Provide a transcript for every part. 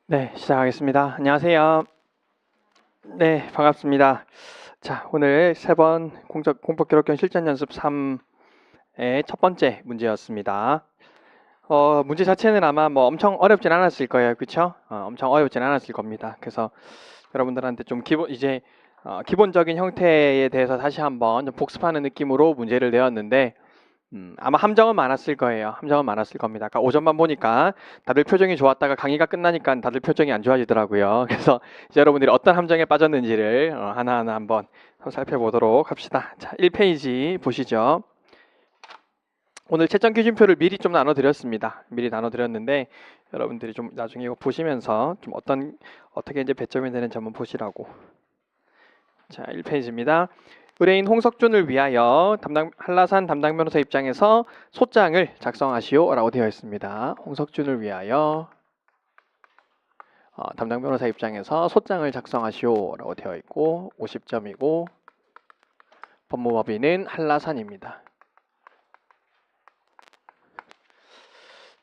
네, 시작하겠습니다. 안녕하세요. 네, 반갑습니다. 자, 오늘 세 번 공법 기록견 실전 연습 3의 첫 번째 문제였습니다. 문제 자체는 아마 뭐 엄청 어렵진 않았을 거예요. 그렇죠? 엄청 어렵진 않았을 겁니다. 그래서 여러분들한테 좀 기본적인 형태에 대해서 다시 한번 좀 복습하는 느낌으로 문제를 내었는데 아마 함정은 많았을 거예요. 함정은 많았을 겁니다. 아까 오전만 보니까 다들 표정이 좋았다가 강의가 끝나니까 다들 표정이 안 좋아지더라고요. 그래서 이제 여러분들이 어떤 함정에 빠졌는지를 하나하나 한번 살펴보도록 합시다. 자, 1페이지 보시죠. 오늘 채점 기준표를 미리 좀 나눠드렸습니다. 미리 나눠드렸는데 여러분들이 좀 나중에 이거 보시면서 좀 어떻게 이제 배점이 되는지 한번 보시라고. 자, 1페이지입니다. 의뢰인 홍석준을 위하여 한라산 담당 변호사 입장에서 소장을 작성하시오라고 되어 있습니다. 홍석준을 위하여 담당 변호사 입장에서 소장을 작성하시오라고 되어 있고 50점이고 법무법인은 한라산입니다.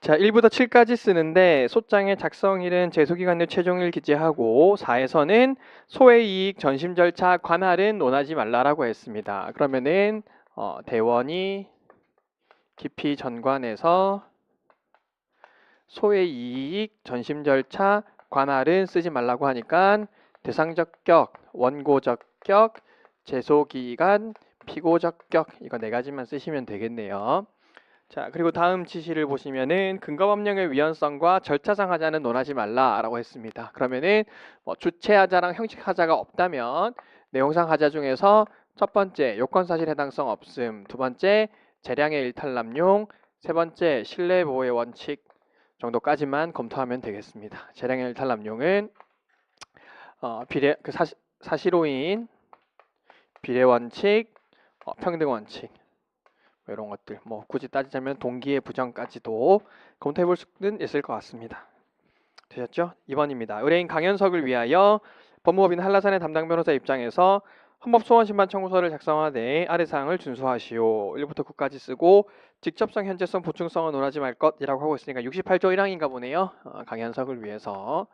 자, 1부터 7까지 쓰는데 소장의 작성일은 제소기간내 최종일 기재하고 4에서는 소외이익 전심 절차 관할은 논하지 말라라고 했습니다. 그러면은 대원이 기피 전관에서 소외이익 전심 절차 관할은 쓰지 말라고 하니까 대상적격, 원고적격, 제소기간, 피고적격 이거 네 가지만 쓰시면 되겠네요. 자, 그리고 다음 지시를 보시면은 근거법령의 위헌성과 절차상 하자는 논하지 말라라고 했습니다. 그러면은 주체 하자랑 형식 하자가 없다면 내용상 하자 중에서 첫 번째 요건사실 해당성 없음, 두 번째 재량의 일탈남용, 세 번째 신뢰보호의 원칙 정도까지만 검토하면 되겠습니다. 재량의 일탈남용은 사실오인, 비례원칙, 평등원칙 이런 것들 굳이 따지자면 동기의 부정까지도 검토해 볼 수는 있을 것 같습니다. 되셨죠? 2번입니다. 의뢰인 강현석을 위하여 법무법인 한라산의 담당 변호사 입장에서 헌법소원심판 청구서를 작성하되 아래 사항을 준수하시오. 1부터 9까지 쓰고 직접성, 현재성, 보충성은 논하지 말 것이라고 하고 있으니까 68조 1항인가 보네요. 강현석을 위해서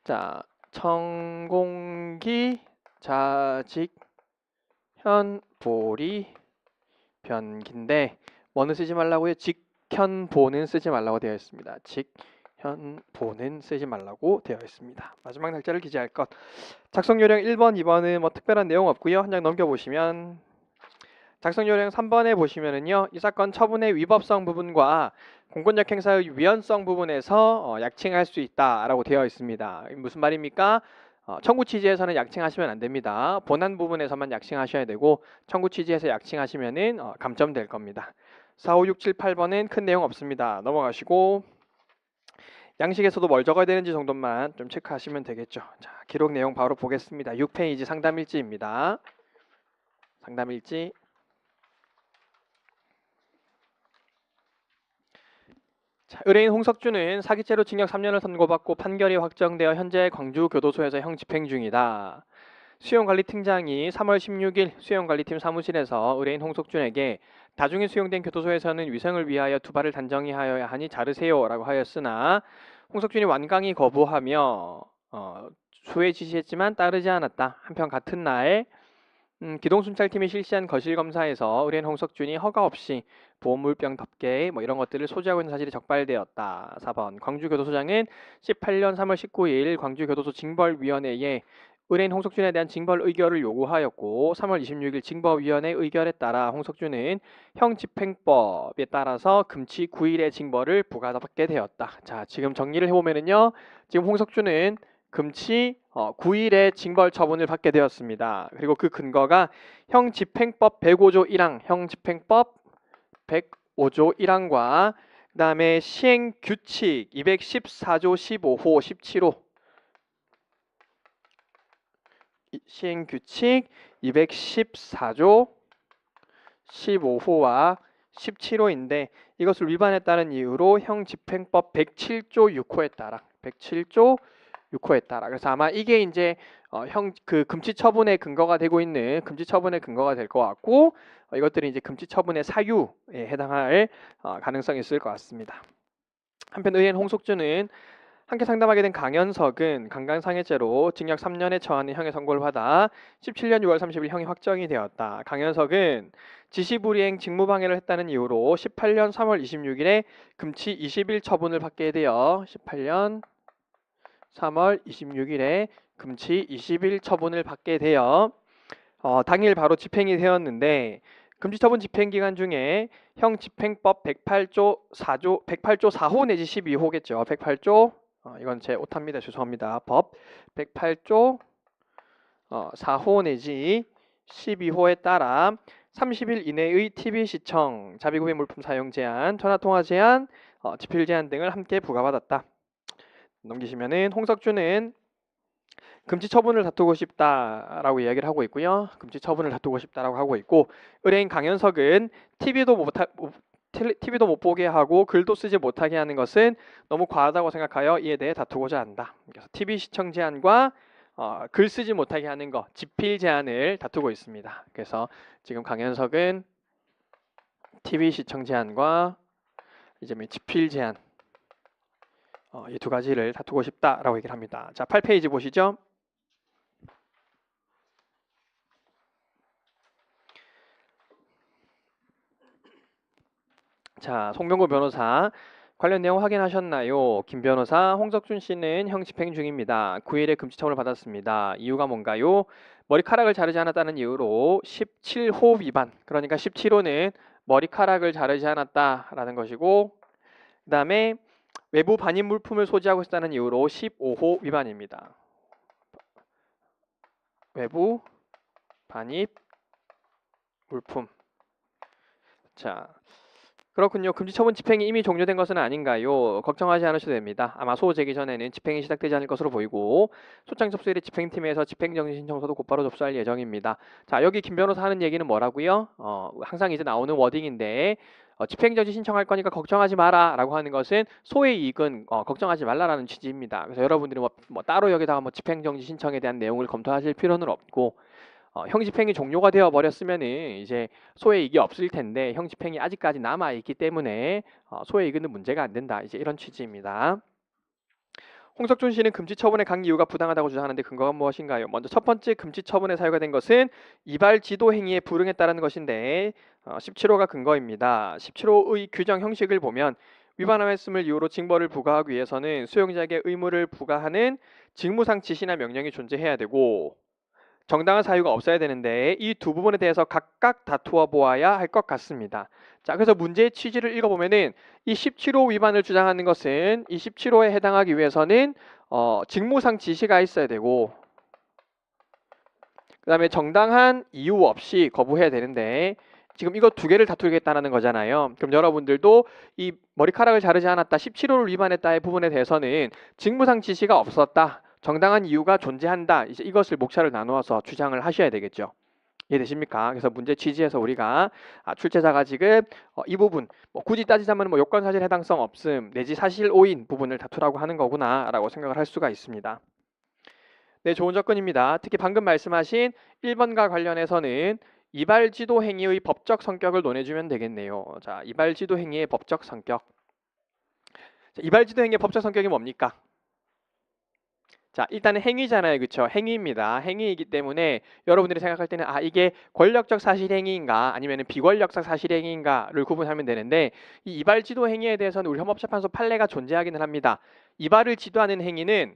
자, 청공기, 자직, 현보리, 변기인데 뭐는 쓰지 말라고요? 직현보는 쓰지 말라고 되어 있습니다. 직현보는 쓰지 말라고 되어 있습니다. 마지막 날짜를 기재할 것. 작성 요령 1번, 2번은 뭐 특별한 내용 없고요. 한 장 넘겨보시면 작성 요령 3번에 보시면은요. 이 사건 처분의 위법성 부분과 공권력 행사의 위헌성 부분에서 약칭할 수 있다라고 되어 있습니다. 무슨 말입니까? 청구 취지에서는 약칭하시면 안 됩니다. 본안 부분에서만 약칭하셔야 되고 청구 취지에서 약칭하시면은 감점될 겁니다. 4, 5, 6, 7, 8번은 큰 내용 없습니다. 넘어가시고 양식에서도 뭘 적어야 되는지 정도만 좀 체크하시면 되겠죠. 자, 기록 내용 바로 보겠습니다. 6페이지 상담일지입니다. 상담일지. 자, 의뢰인 홍석준은 사기죄로 징역 3년을 선고받고 판결이 확정되어 현재 광주교도소에서 형 집행 중이다. 수용관리팀장이 3월 16일 수용관리팀 사무실에서 의뢰인 홍석준에게 나중에 수용된 교도소에서는 위생을 위하여 두발을 단정히 하여야 하니 자르세요라고 하였으나 홍석준이 완강히 거부하며 수에 지시했지만 따르지 않았다. 한편 같은 날 기동순찰팀이 실시한 거실검사에서 의뢰인 홍석준이 허가 없이 보온물병 덮개 이런 것들을 소지하고 있는 사실이 적발되었다. 4번 광주교도소장은 18년 3월 19일 광주교도소 징벌위원회에 의뢰인 홍석준에 대한 징벌 의결을 요구하였고 3월 26일 징벌위원회 의결에 따라 홍석준은 형집행법에 따라서 금치 9일의 징벌을 부과받게 되었다. 자, 지금 정리를 해보면은요. 지금 홍석준은 금치 9일의 징벌 처분을 받게 되었습니다. 그리고 그 근거가 형집행법 105조 1항, 형집행법 105조 1항과 그 다음에 시행규칙 214조 15호 17호 시행규칙 214조 15호와 17호인데 이것을 위반했다는 이유로 형집행법 107조 6호에 따라 107조 6호에 따라 그래서 아마 이게 이제 금치 처분의 근거가 되고 있는 금치 처분의 근거가 될 것 같고 이것들이 이제 금치 처분의 사유에 해당할 가능성이 있을 것 같습니다. 한편 의뢰인 홍석준은 함께 상담하게 된 강현석은 강간상해죄로 징역 3년에 처하는 형의 선고를 받아 17년 6월 30일 형이 확정이 되었다. 강현석은 지시불이행 직무방해를 했다는 이유로 18년 3월 26일에 금치 20일 처분을 받게 되어 18년 3월 26일에 금치 20일 처분을 받게 되어 당일 바로 집행이 되었는데 금지처분 집행기간 중에 형 집행법 108조 4조 108조 4호 내지 12호겠죠. 108조 이건 제 오타입니다. 죄송합니다. 법 108조 4호 내지 12호에 따라 30일 이내의 TV 시청, 자비구매 물품 사용 제한, 전화통화 제한, 집필 제한 등을 함께 부과받았다. 넘기시면은 홍석준은 금지 처분을 다투고 싶다라고 이야기를 하고 있고요. 금지 처분을 다투고 싶다라고 하고 있고, 의뢰인 강현석은 TV도 못 보게 하고 글도 쓰지 못하게 하는 것은 너무 과하다고 생각하여 이에 대해 다투고자 한다. 그래서 TV 시청 제한과 글 쓰지 못하게 하는 것, 집필 제한을 다투고 있습니다. 그래서 지금 강현석은 TV 시청 제한과 이제 집필 제한 이 두 가지를 다투고 싶다라고 얘기를 합니다. 자, 8페이지 보시죠. 자, 송병구 변호사 관련 내용 확인하셨나요? 김 변호사, 홍석준 씨는 형 집행 중입니다. 9일에 금지처분을 받았습니다. 이유가 뭔가요? 머리카락을 자르지 않았다는 이유로 17호 위반, 그러니까 17호는 머리카락을 자르지 않았다라는 것이고, 그 다음에 외부 반입 물품을 소지하고 있다는 이유로 15호 위반입니다. 외부 반입 물품. 자, 그렇군요. 금지처분 집행이 이미 종료된 것은 아닌가요? 걱정하지 않으셔도 됩니다. 아마 소재기 전에는 집행이 시작되지 않을 것으로 보이고 소장 접수일에 집행팀에서 집행정지 신청서도 곧바로 접수할 예정입니다. 자, 여기 김 변호사 하는 얘기는 뭐라고요? 항상 이제 나오는 워딩인데 집행정지 신청할 거니까 걱정하지 마라 라고 하는 것은 소의 이익은 걱정하지 말라라는 취지입니다. 그래서 여러분들이 뭐 따로 여기다가 뭐 집행정지 신청에 대한 내용을 검토하실 필요는 없고 형 집행이 종료가 되어 버렸으면은 이제 소의 이익이 없을 텐데 형 집행이 아직까지 남아 있기 때문에 소의 이익은 문제가 안 된다. 이제 이런 취지입니다. 홍석준 씨는 금지 처분의 강 이유가 부당하다고 주장하는데 근거가 무엇인가요? 먼저 첫 번째 금지 처분에 사유가 된 것은 이발 지도 행위에 불응했다는 것인데 17호가 근거입니다. 17호의 규정 형식을 보면 위반함했음을 이유로 징벌을 부과하기 위해서는 수용자에게 의무를 부과하는 직무상 지시나 명령이 존재해야 되고 정당한 사유가 없어야 되는데 이 두 부분에 대해서 각각 다투어 보아야 할 것 같습니다. 자, 그래서 문제의 취지를 읽어보면은 이 17호 위반을 주장하는 것은 이 17호에 해당하기 위해서는 직무상 지시가 있어야 되고 그 다음에 정당한 이유 없이 거부해야 되는데 지금 이거 두 개를 다투겠다는 거잖아요. 그럼 여러분들도 이 머리카락을 자르지 않았다, 17호를 위반했다의 부분에 대해서는 직무상 지시가 없었다, 정당한 이유가 존재한다. 이제 이것을 목차를 나누어서 주장을 하셔야 되겠죠. 이해되십니까? 그래서 문제 취지에서 우리가 출제자가 지금 이 부분 굳이 따지자면 요건 사실 해당성 없음 내지 사실 오인 부분을 다투라고 하는 거구나라고 생각을 할 수가 있습니다. 네, 좋은 접근입니다. 특히 방금 말씀하신 1번과 관련해서는 이발지도 행위의 법적 성격을 논해주면 되겠네요. 자, 이발지도 행위의 법적 성격. 자, 이발지도 행위의 법적 성격이 뭡니까? 자, 일단은 행위잖아요. 그렇죠? 행위입니다. 행위이기 때문에 여러분들이 생각할 때는 이게 권력적 사실행위인가 아니면 비권력적 사실행위인가를 구분하면 되는데 이 이발지도 행위에 대해서는 우리 헌법재판소 판례가 존재하기는 합니다. 이발을 지도하는 행위는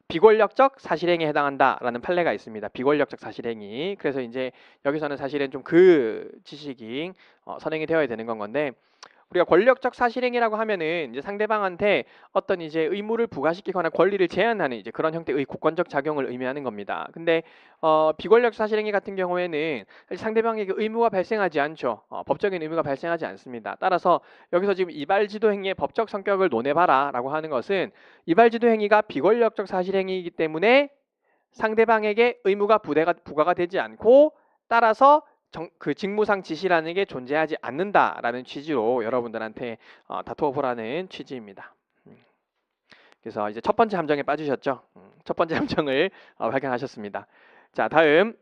비권력적 사실행위에 해당한다라는 판례가 있습니다. 비권력적 사실행위. 그래서 이제 여기서는 사실은 좀 그 지식이 선행이 되어야 되는 건데 우리가 권력적 사실행위라고 하면은 이제 상대방한테 어떤 이제 의무를 부과시키거나 권리를 제한하는 이제 그런 형태의 고권적 작용을 의미하는 겁니다. 근데 비권력 사실행위 같은 경우에는 상대방에게 의무가 발생하지 않죠. 법적인 의무가 발생하지 않습니다. 따라서 여기서 지금 이발지도 행위의 법적 성격을 논해봐라라고 하는 것은 이발지도 행위가 비권력적 사실행위이기 때문에 상대방에게 의무가 부과가 되지 않고 따라서 그 직무상 지시라는 게 존재하지 않는다라는 취지로 여러분들한테 다투어 보라는 취지입니다. 그래서 이제 첫 번째 함정에 빠지셨죠. 첫 번째 함정을 발견하셨습니다. 자, 다음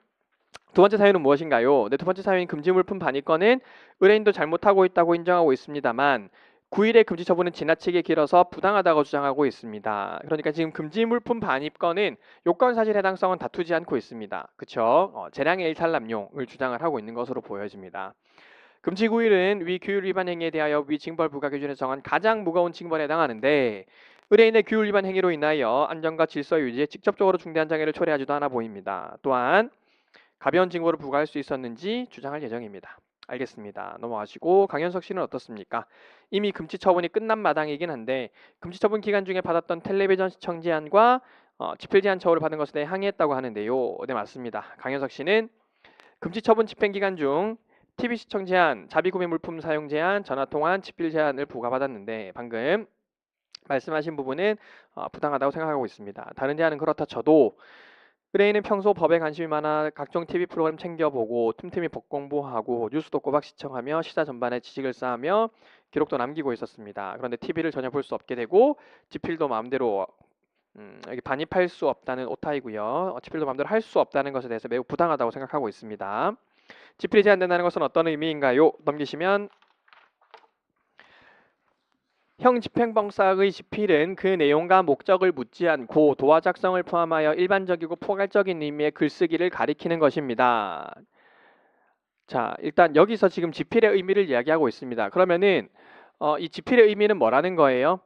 두 번째 사유는 무엇인가요? 네, 두 번째 사유인 금지물품 반입건은 의뢰인도 잘못하고 있다고 인정하고 있습니다만 9일의 금지 처분은 지나치게 길어서 부당하다고 주장하고 있습니다. 그러니까 지금 금지 물품 반입건은 요건 사실 해당성은 다투지 않고 있습니다. 그쵸? 재량의 일탈납용을 주장을 하고 있는 것으로 보여집니다. 금지 9일은 위 규율 위반 행위에 대하여 위 징벌 부과 기준에 정한 가장 무거운 징벌에 해당하는데 의뢰인의 규율 위반 행위로 인하여 안전과 질서 유지에 직접적으로 중대한 장애를 초래하지도 않아 보입니다. 또한 가벼운 징벌을 부과할 수 있었는지 주장할 예정입니다. 알겠습니다. 넘어가시고 강현석 씨는 어떻습니까? 이미 금지 처분이 끝난 마당이긴 한데 금지 처분 기간 중에 받았던 텔레비전 시청 제한과 집필 제한 처우를 받은 것에 대해 항의했다고 하는데요. 네, 맞습니다. 강현석 씨는 금지 처분 집행 기간 중 TV 시청 제한, 자비 구매 물품 사용 제한, 전화 통화, 집필 제한을 부과받았는데 방금 말씀하신 부분은 부당하다고 생각하고 있습니다. 다른 제한은 그렇다 쳐도 의뢰인은 평소 법에 관심이 많아 각종 TV 프로그램 챙겨보고 틈틈이 법 공부하고 뉴스도 꼬박 시청하며 시사 전반에 지식을 쌓으며 기록도 남기고 있었습니다. 그런데 TV를 전혀 볼 수 없게 되고 집필도 마음대로 여기 반입할 수 없다는 오타이고요. 집필도 마음대로 할 수 없다는 것에 대해서 매우 부당하다고 생각하고 있습니다. 집필이 제한된다는 것은 어떤 의미인가요? 넘기시면 형 집행방사의 집필은 그 내용과 목적을 묻지 않고 도화 작성을 포함하여 일반적이고 포괄적인 의미의 글쓰기를 가리키는 것입니다. 자, 일단 여기서 지금 집필의 의미를 이야기하고 있습니다. 그러면은 이 집필의 의미는 뭐라는 거예요?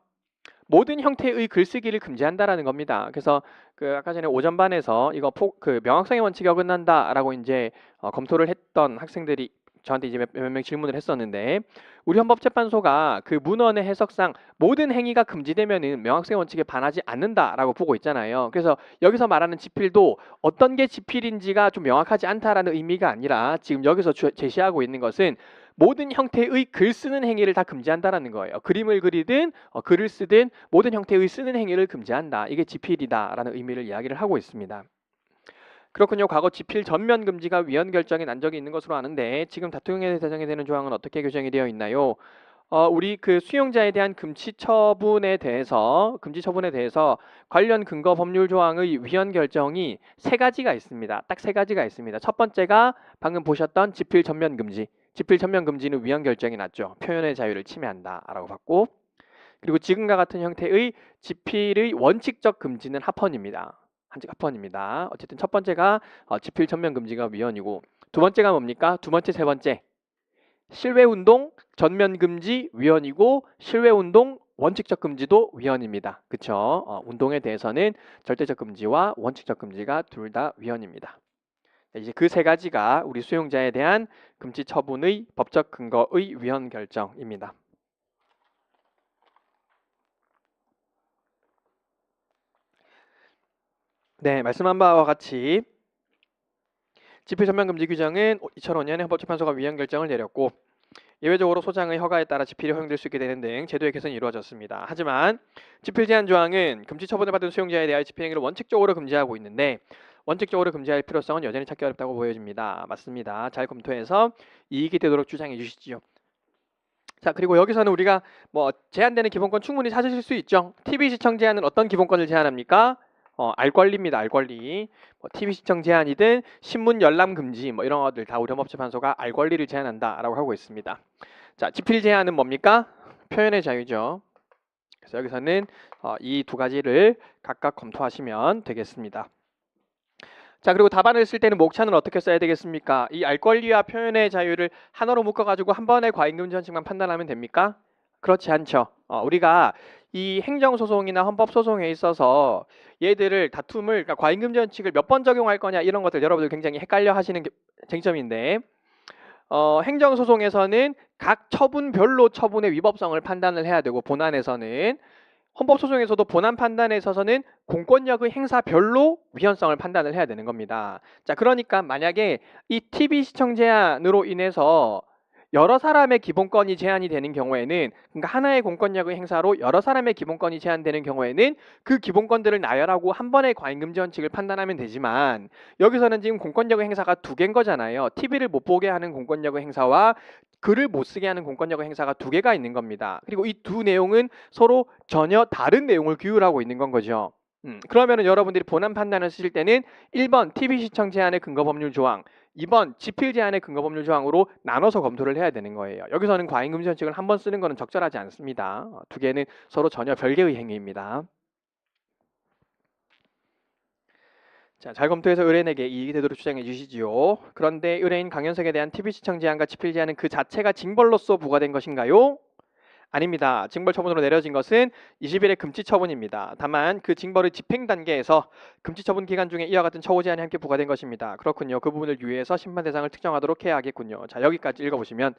모든 형태의 글쓰기를 금지한다라는 겁니다. 그래서 그 아까 전에 오전반에서 이거 그 명확성의 원칙이 어긋난다라고 이제 검토를 했던 학생들이 저한테 이제 몇 명 질문을 했었는데 우리 헌법재판소가 그 문헌의 해석상 모든 행위가 금지되면은 명확성의 원칙에 반하지 않는다라고 보고 있잖아요. 그래서 여기서 말하는 집필도 어떤 게 집필인지가 좀 명확하지 않다라는 의미가 아니라 지금 여기서 제시하고 있는 것은 모든 형태의 글 쓰는 행위를 다 금지한다라는 거예요. 그림을 그리든 글을 쓰든 모든 형태의 쓰는 행위를 금지한다. 이게 집필이다라는 의미를 이야기를 하고 있습니다. 그렇군요. 과거 집필 전면 금지가 위헌 결정이 난 적이 있는 것으로 아는데 지금 다툼의 대상이 되는 조항은 어떻게 규정이 되어 있나요? 우리 그 수용자에 대한 금지 처분에 대해서 관련 근거 법률 조항의 위헌 결정이 세 가지가 있습니다. 딱 세 가지가 있습니다. 첫 번째가 방금 보셨던 집필 전면 금지. 집필 전면 금지는 위헌 결정이 났죠. 표현의 자유를 침해한다라고 봤고, 그리고 지금과 같은 형태의 집필의 원칙적 금지는 합헌입니다. 합헌입니다. 어쨌든 첫 번째가 집필 전면 금지가 위헌이고, 두 번째가 뭡니까? 두 번째, 세 번째. 실외운동 전면 금지 위헌이고 실외운동 원칙적 금지도 위헌입니다. 그쵸? 운동에 대해서는 절대적 금지와 원칙적 금지가 둘 다 위헌입니다. 이제 그 세 가지가 우리 수용자에 대한 금지 처분의 법적 근거의 위헌 결정입니다. 네, 말씀한 바와 같이 집필 전면 금지 규정은 2005년에 헌법재판소가 위헌 결정을 내렸고 예외적으로 소장의 허가에 따라 집필이 허용될 수 있게 되는 등 제도의 개선이 이루어졌습니다. 하지만 집필 제한 조항은 금지 처분을 받은 수용자에 대하여 집필 행위를 원칙적으로 금지하고 있는데 원칙적으로 금지할 필요성은 여전히 찾기 어렵다고 보여집니다. 맞습니다. 잘 검토해서 이익이 되도록 주장해 주시지요. 자, 그리고 여기서는 우리가 제한되는 기본권 충분히 찾으실 수 있죠. TV 시청 제한은 어떤 기본권을 제한합니까? 알 권리입니다. 알 권리. TV 시청 제한이든 신문 열람 금지 이런 것들 다 우리 헌법재판소가 알 권리를 제한한다라고 하고 있습니다. 자, 집필 제한은 뭡니까? 표현의 자유죠. 그래서 여기서는 이 두 가지를 각각 검토하시면 되겠습니다. 자, 그리고 답안을 쓸 때는 목차는 어떻게 써야 되겠습니까? 이 알 권리와 표현의 자유를 하나로 묶어가지고 한 번에 과잉금지 원칙만 판단하면 됩니까? 그렇지 않죠. 우리가 이 행정소송이나 헌법소송에 있어서 얘들을 다툼을 그러니까 과잉금지 원칙을 몇 번 적용할 거냐 이런 것들 여러분들 굉장히 헷갈려 하시는 쟁점인데 행정소송에서는 각 처분별로 처분의 위법성을 판단을 해야 되고 본안에서는 헌법소송에서도 본안 판단에 있어서는 공권력의 행사별로 위헌성을 판단을 해야 되는 겁니다. 자, 그러니까 만약에 이 TV 시청 제한으로 인해서 여러 사람의 기본권이 제한이 되는 경우에는 그러니까 하나의 공권력의 행사로 여러 사람의 기본권이 제한되는 경우에는 그 기본권들을 나열하고 한 번의 과잉금지 원칙을 판단하면 되지만 여기서는 지금 공권력의 행사가 두 개인 거잖아요. TV를 못 보게 하는 공권력의 행사와 글을 못 쓰게 하는 공권력의 행사가 두 개가 있는 겁니다. 그리고 이 두 내용은 서로 전혀 다른 내용을 규율하고 있는 건 거죠. 그러면은 여러분들이 본안 판단을 쓰실 때는 1번 TV 시청 제한의 근거 법률 조항, 2번 지필 제한의 근거 법률 조항으로 나눠서 검토를 해야 되는 거예요. 여기서는 과잉 금지 원칙을 한 번 쓰는 것은 적절하지 않습니다. 두 개는 서로 전혀 별개의 행위입니다. 자, 잘 검토해서 의뢰인에게 이익이 되도록 주장해 주시지요. 그런데 의뢰인 강연석에 대한 TV 시청 제한과 지필 제한은 그 자체가 징벌로서 부과된 것인가요? 아닙니다. 징벌 처분으로 내려진 것은 20일의 금지 처분입니다. 다만 그 징벌의 집행 단계에서 금지 처분 기간 중에 이와 같은 처우 제한이 함께 부과된 것입니다. 그렇군요. 그 부분을 유의해서 심판 대상을 특정하도록 해야 하겠군요. 자, 여기까지 읽어보시면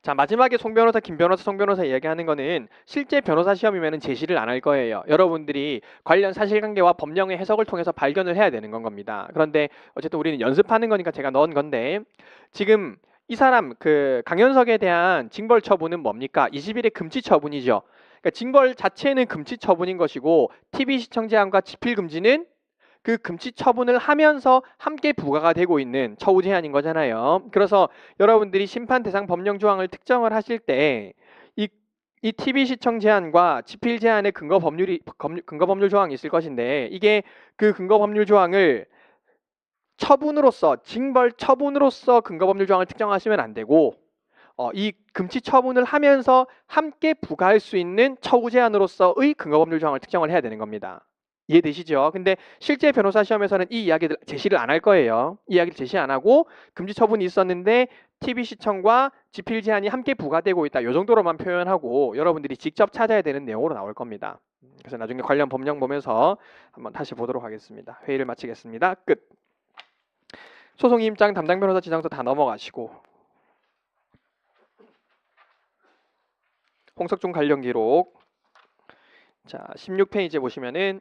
자, 마지막에 송 변호사, 김 변호사, 송 변호사 이야기하는 거는 실제 변호사 시험이면 제시를 안 할 거예요. 여러분들이 관련 사실관계와 법령의 해석을 통해서 발견을 해야 되는 건 겁니다. 그런데 어쨌든 우리는 연습하는 거니까 제가 넣은 건데 지금 이 사람 그 강현석에 대한 징벌 처분은 뭡니까? 20일의 금지 처분이죠. 그러니까 징벌 자체는 금지 처분인 것이고 TV 시청 제한과 집필 금지는 그 금지 처분을 하면서 함께 부과가 되고 있는 처우 제한인 거잖아요. 그래서 여러분들이 심판 대상 법령 조항을 특정을 하실 때 이 TV 시청 제한과 집필 제한의 근거 법률 조항이 있을 것인데 이게 그 근거 법률 조항을 처분으로서 징벌 처분으로서 근거 법률 조항을 특정하시면 안 되고 이 금지 처분을 하면서 함께 부과할 수 있는 처우 제한으로서의 근거 법률 조항을 특정을 해야 되는 겁니다. 이해되시죠? 근데 실제 변호사 시험에서는 이 이야기를 제시를 안 할 거예요. 이 이야기를 제시 안 하고 금지 처분이 있었는데 TV 시청과 집필 제한이 함께 부과되고 있다. 이 정도로만 표현하고 여러분들이 직접 찾아야 되는 내용으로 나올 겁니다. 그래서 나중에 관련 법령 보면서 한번 다시 보도록 하겠습니다. 회의를 마치겠습니다. 끝. 소송 임장 담당 변호사 지정서 다 넘어가시고 홍석중 관련 기록 자 16페이지에 보시면은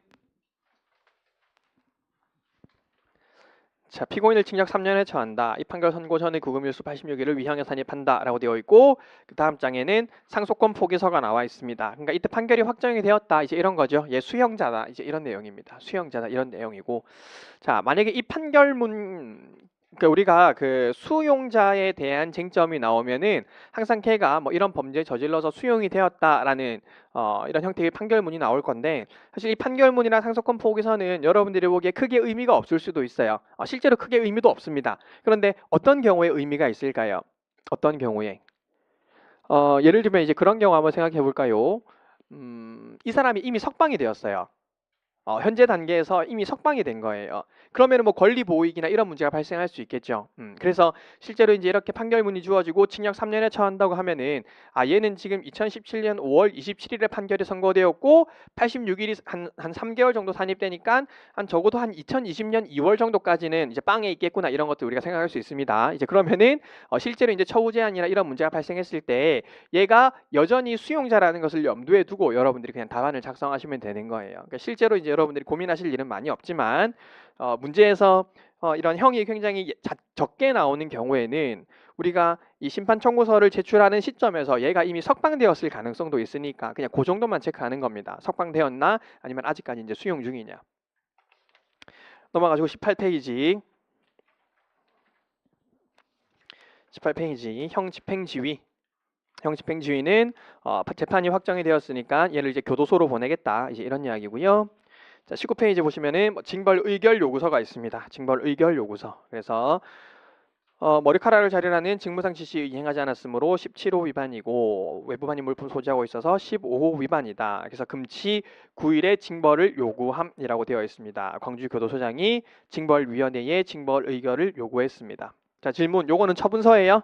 자 피고인을 징역 3년에 처한다. 이 판결 선고 전의 구금일수 86일을 위형에 산입한다 라고 되어 있고 그 다음 장에는 상속권 포기서가 나와 있습니다. 그러니까 이때 판결이 확정이 되었다 이제 이런 거죠. 얘 수형자다 이제 이런 내용입니다. 수형자다 이런 내용이고 자 만약에 이 판결문 그러니까 우리가 그 수용자에 대한 쟁점이 나오면은 항상 걔가 뭐 이런 범죄 저질러서 수용이 되었다라는 이런 형태의 판결문이 나올 건데 사실 이 판결문이나 상속권 포기서는 여러분들이 보기에 크게 의미가 없을 수도 있어요. 실제로 크게 의미도 없습니다. 그런데 어떤 경우에 의미가 있을까요? 어떤 경우에? 예를 들면 이제 그런 경우 한번 생각해 볼까요? 이 사람이 이미 석방이 되었어요. 현재 단계에서 이미 석방이 된 거예요. 그러면 뭐 권리 보호익이나 이런 문제가 발생할 수 있겠죠. 그래서 실제로 이제 이렇게 판결문이 주어지고 징역 3년에 처한다고 하면은 얘는 지금 2017년 5월 27일에 판결이 선고되었고 86일이 한 3개월 정도 산입되니까 한 적어도 한 2020년 2월 정도까지는 이제 빵에 있겠구나 이런 것도 우리가 생각할 수 있습니다. 이제 그러면은 실제로 이제 처우 제한이나 이런 문제가 발생했을 때 얘가 여전히 수용자라는 것을 염두에 두고 여러분들이 그냥 답안을 작성하시면 되는 거예요. 그러니까 실제로 이제 여러분들이 고민하실 일은 많이 없지만 문제에서 이런 형이 굉장히 적게 나오는 경우에는 우리가 이 심판 청구서를 제출하는 시점에서 얘가 이미 석방되었을 가능성도 있으니까 그냥 그 정도만 체크하는 겁니다. 석방되었나 아니면 아직까지 이제 수용 중이냐. 넘어가지고 18페이지 형 집행지휘. 형 집행지휘는 재판이 확정이 되었으니까 얘를 이제 교도소로 보내겠다. 이제 이런 이야기고요. 자, 19페이지 보시면은 징벌 의결 요구서가 있습니다. 징벌 의결 요구서. 그래서 머리카락을 자르라는 직무상 지시 이행하지 않았으므로 17호 위반이고 외부반입 물품 소지하고 있어서 15호 위반이다. 그래서 금치 9일의 징벌을 요구함이라고 되어 있습니다. 광주교도소장이 징벌위원회에 징벌 의결을 요구했습니다. 자, 질문. 요거는 처분서예요?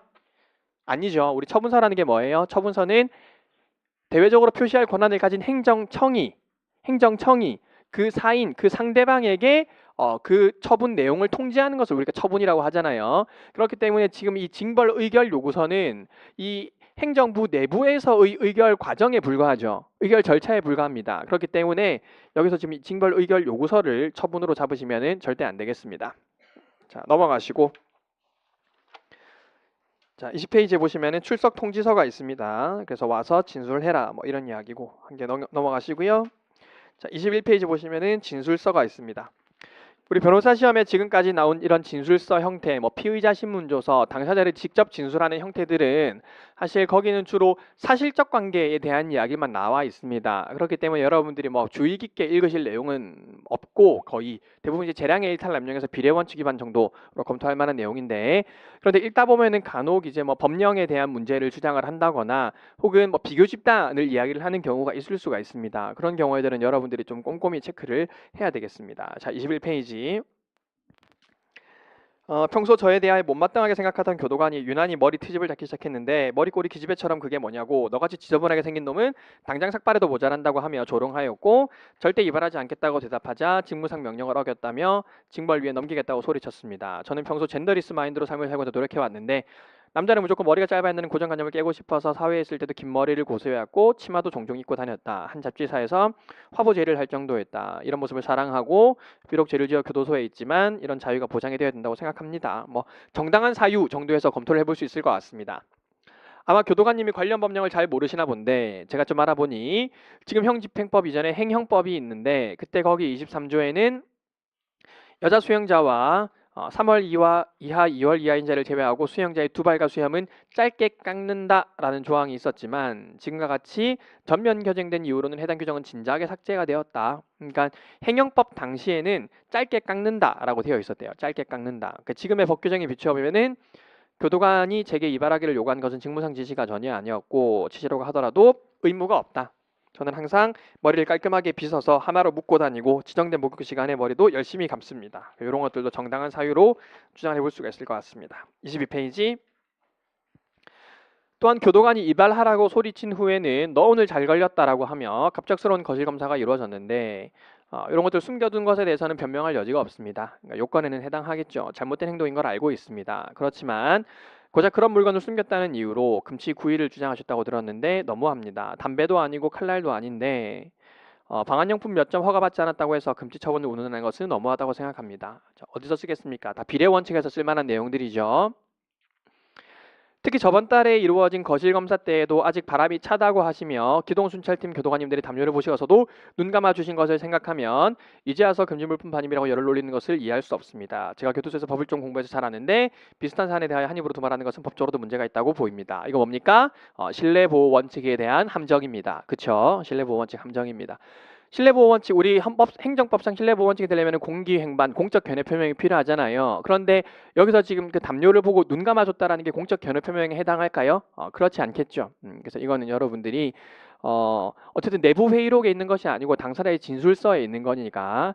아니죠. 우리 처분서라는 게 뭐예요? 처분서는 대외적으로 표시할 권한을 가진 행정청이 그 사인, 그 상대방에게 그 처분 내용을 통지하는 것을 우리가 처분이라고 하잖아요. 그렇기 때문에 지금 이 징벌 의결 요구서는 이 행정부 내부에서의 의결 과정에 불과하죠. 의결 절차에 불과합니다. 그렇기 때문에 여기서 지금 이 징벌 의결 요구서를 처분으로 잡으시면은 절대 안 되겠습니다. 자, 넘어가시고 자, 20페이지에 보시면은 출석 통지서가 있습니다. 그래서 와서 진술해라 뭐 이런 이야기고 한 개 넘어가시고요. 자, 21페이지 보시면은 진술서가 있습니다. 우리 변호사 시험에 지금까지 나온 이런 진술서 형태, 뭐 피의자 신문조서, 당사자를 직접 진술하는 형태들은 사실 거기는 주로 사실적 관계에 대한 이야기만 나와 있습니다. 그렇기 때문에 여러분들이 뭐 주의 깊게 읽으실 내용은 없고 거의 대부분 이제 재량의 일탈 남용에서 비례 원칙 위반 정도로 검토할 만한 내용인데, 그런데 읽다 보면은 간혹 이제 뭐 법령에 대한 문제를 주장을 한다거나 혹은 뭐 비교 집단을 이야기를 하는 경우가 있을 수가 있습니다. 그런 경우에들은 여러분들이 좀 꼼꼼히 체크를 해야 되겠습니다. 자, 21페이지. 평소 저에 대하여 못마땅하게 생각하던 교도관이 유난히 머리 트집을 잡기 시작했는데 머리꼬리 기집애처럼 그게 뭐냐고, 너같이 지저분하게 생긴 놈은 당장 삭발해도 모자란다고 하며 조롱하였고, 절대 이발하지 않겠다고 대답하자 직무상 명령을 어겼다며 징벌 위에 넘기겠다고 소리쳤습니다. 저는 평소 젠더리스 마인드로 삶을 살고자 노력해왔는데 남자는 무조건 머리가 짧아야 한다는 고정관념을 깨고 싶어서 사회에 있을 때도 긴 머리를 고수해왔고 치마도 종종 입고 다녔다. 한 잡지사에서 화보제의를 할 정도였다. 이런 모습을 사랑하고 비록 죄를 지어 교도소에 있지만 이런 자유가 보장이 되어야 된다고 생각합니다. 뭐 정당한 사유 정도에서 검토를 해볼 수 있을 것 같습니다. 아마 교도관님이 관련 법령을 잘 모르시나 본데 제가 좀 알아보니 지금 형집행법 이전에 행형법이 있는데 그때 거기 23조에는 여자 수용자와 3월 이하 2월 이하인 자를 제외하고 수용자의 두발과 수염은 짧게 깎는다라는 조항이 있었지만 지금과 같이 전면 개정된 이후로는 해당 규정은 진작에 삭제가 되었다. 그러니까 행형법 당시에는 짧게 깎는다라고 되어 있었대요. 짧게 깎는다. 그러니까 지금의 법 규정에 비추어보면은 교도관이 제게 이발하기를 요구한 것은 직무상 지시가 전혀 아니었고 지시라고 하더라도 의무가 없다. 저는 항상 머리를 깔끔하게 빗어서 하나로 묶고 다니고 지정된 목욕 시간에 머리도 열심히 감습니다. 이런 것들도 정당한 사유로 주장해 볼 수가 있을 것 같습니다. 22페이지. 또한 교도관이 이발하라고 소리친 후에는 너 오늘 잘 걸렸다라고 하며 갑작스러운 거실 검사가 이루어졌는데 이런 것들 숨겨둔 것에 대해서는 변명할 여지가 없습니다. 그러니까 요건에는 해당하겠죠. 잘못된 행동인 걸 알고 있습니다. 그렇지만 고작 그런 물건을 숨겼다는 이유로 금치 9일을 주장하셨다고 들었는데 너무합니다. 담배도 아니고 칼날도 아닌데 방한용품 몇 점 허가받지 않았다고 해서 금지 처분을 운운하는 것은 너무하다고 생각합니다. 자, 어디서 쓰겠습니까? 다 비례 원칙에서 쓸만한 내용들이죠. 특히 저번 달에 이루어진 거실검사 때에도 아직 바람이 차다고 하시며 기동순찰팀 교도관님들이 담요를 보시어서도 눈 감아주신 것을 생각하면 이제 와서 금지물품 반입이라고 열을 올리는 것을 이해할 수 없습니다. 제가 교도소에서 법을 좀 공부해서 잘 아는데 비슷한 사안에 대하여 한 입으로 두말하는 것은 법적으로도 문제가 있다고 보입니다. 이거 뭡니까? 신뢰보호 원칙에 대한 함정입니다. 그쵸? 신뢰보호 원칙 함정입니다. 신뢰보호 원칙, 우리 행정법상 신뢰보호 원칙이 되려면 공기횡반, 공적 견해 표명이 필요하잖아요. 그런데 여기서 지금 그 담요를 보고 눈 감아줬다라는 게 공적 견해 표명에 해당할까요? 그렇지 않겠죠. 그래서 이거는 여러분들이 어쨌든 내부 회의록에 있는 것이 아니고 당사자의 진술서에 있는 거니까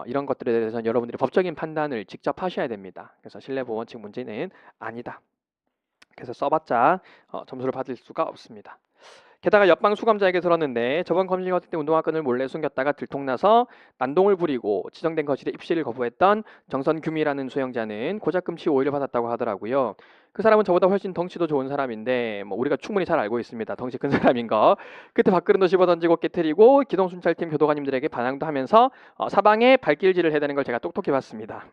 이런 것들에 대해서는 여러분들이 법적인 판단을 직접 하셔야 됩니다. 그래서 신뢰보호 원칙 문제는 아니다. 그래서 써봤자 점수를 받을 수가 없습니다. 게다가 옆방 수감자에게 들었는데 저번 검진 같을 때 운동화끈을 몰래 숨겼다가 들통나서 난동을 부리고 지정된 거실에 입실을 거부했던 정선규미라는 수용자는 고작 금치 5일을 받았다고 하더라고요. 그 사람은 저보다 훨씬 덩치도 좋은 사람인데 뭐 우리가 충분히 잘 알고 있습니다. 덩치 큰 사람인 거. 그때 밥그릇도 집어던지고 깨트리고 기동순찰팀 교도관님들에게 반항도 하면서 사방에 발길질을 해야 되는 걸 제가 똑똑히 봤습니다.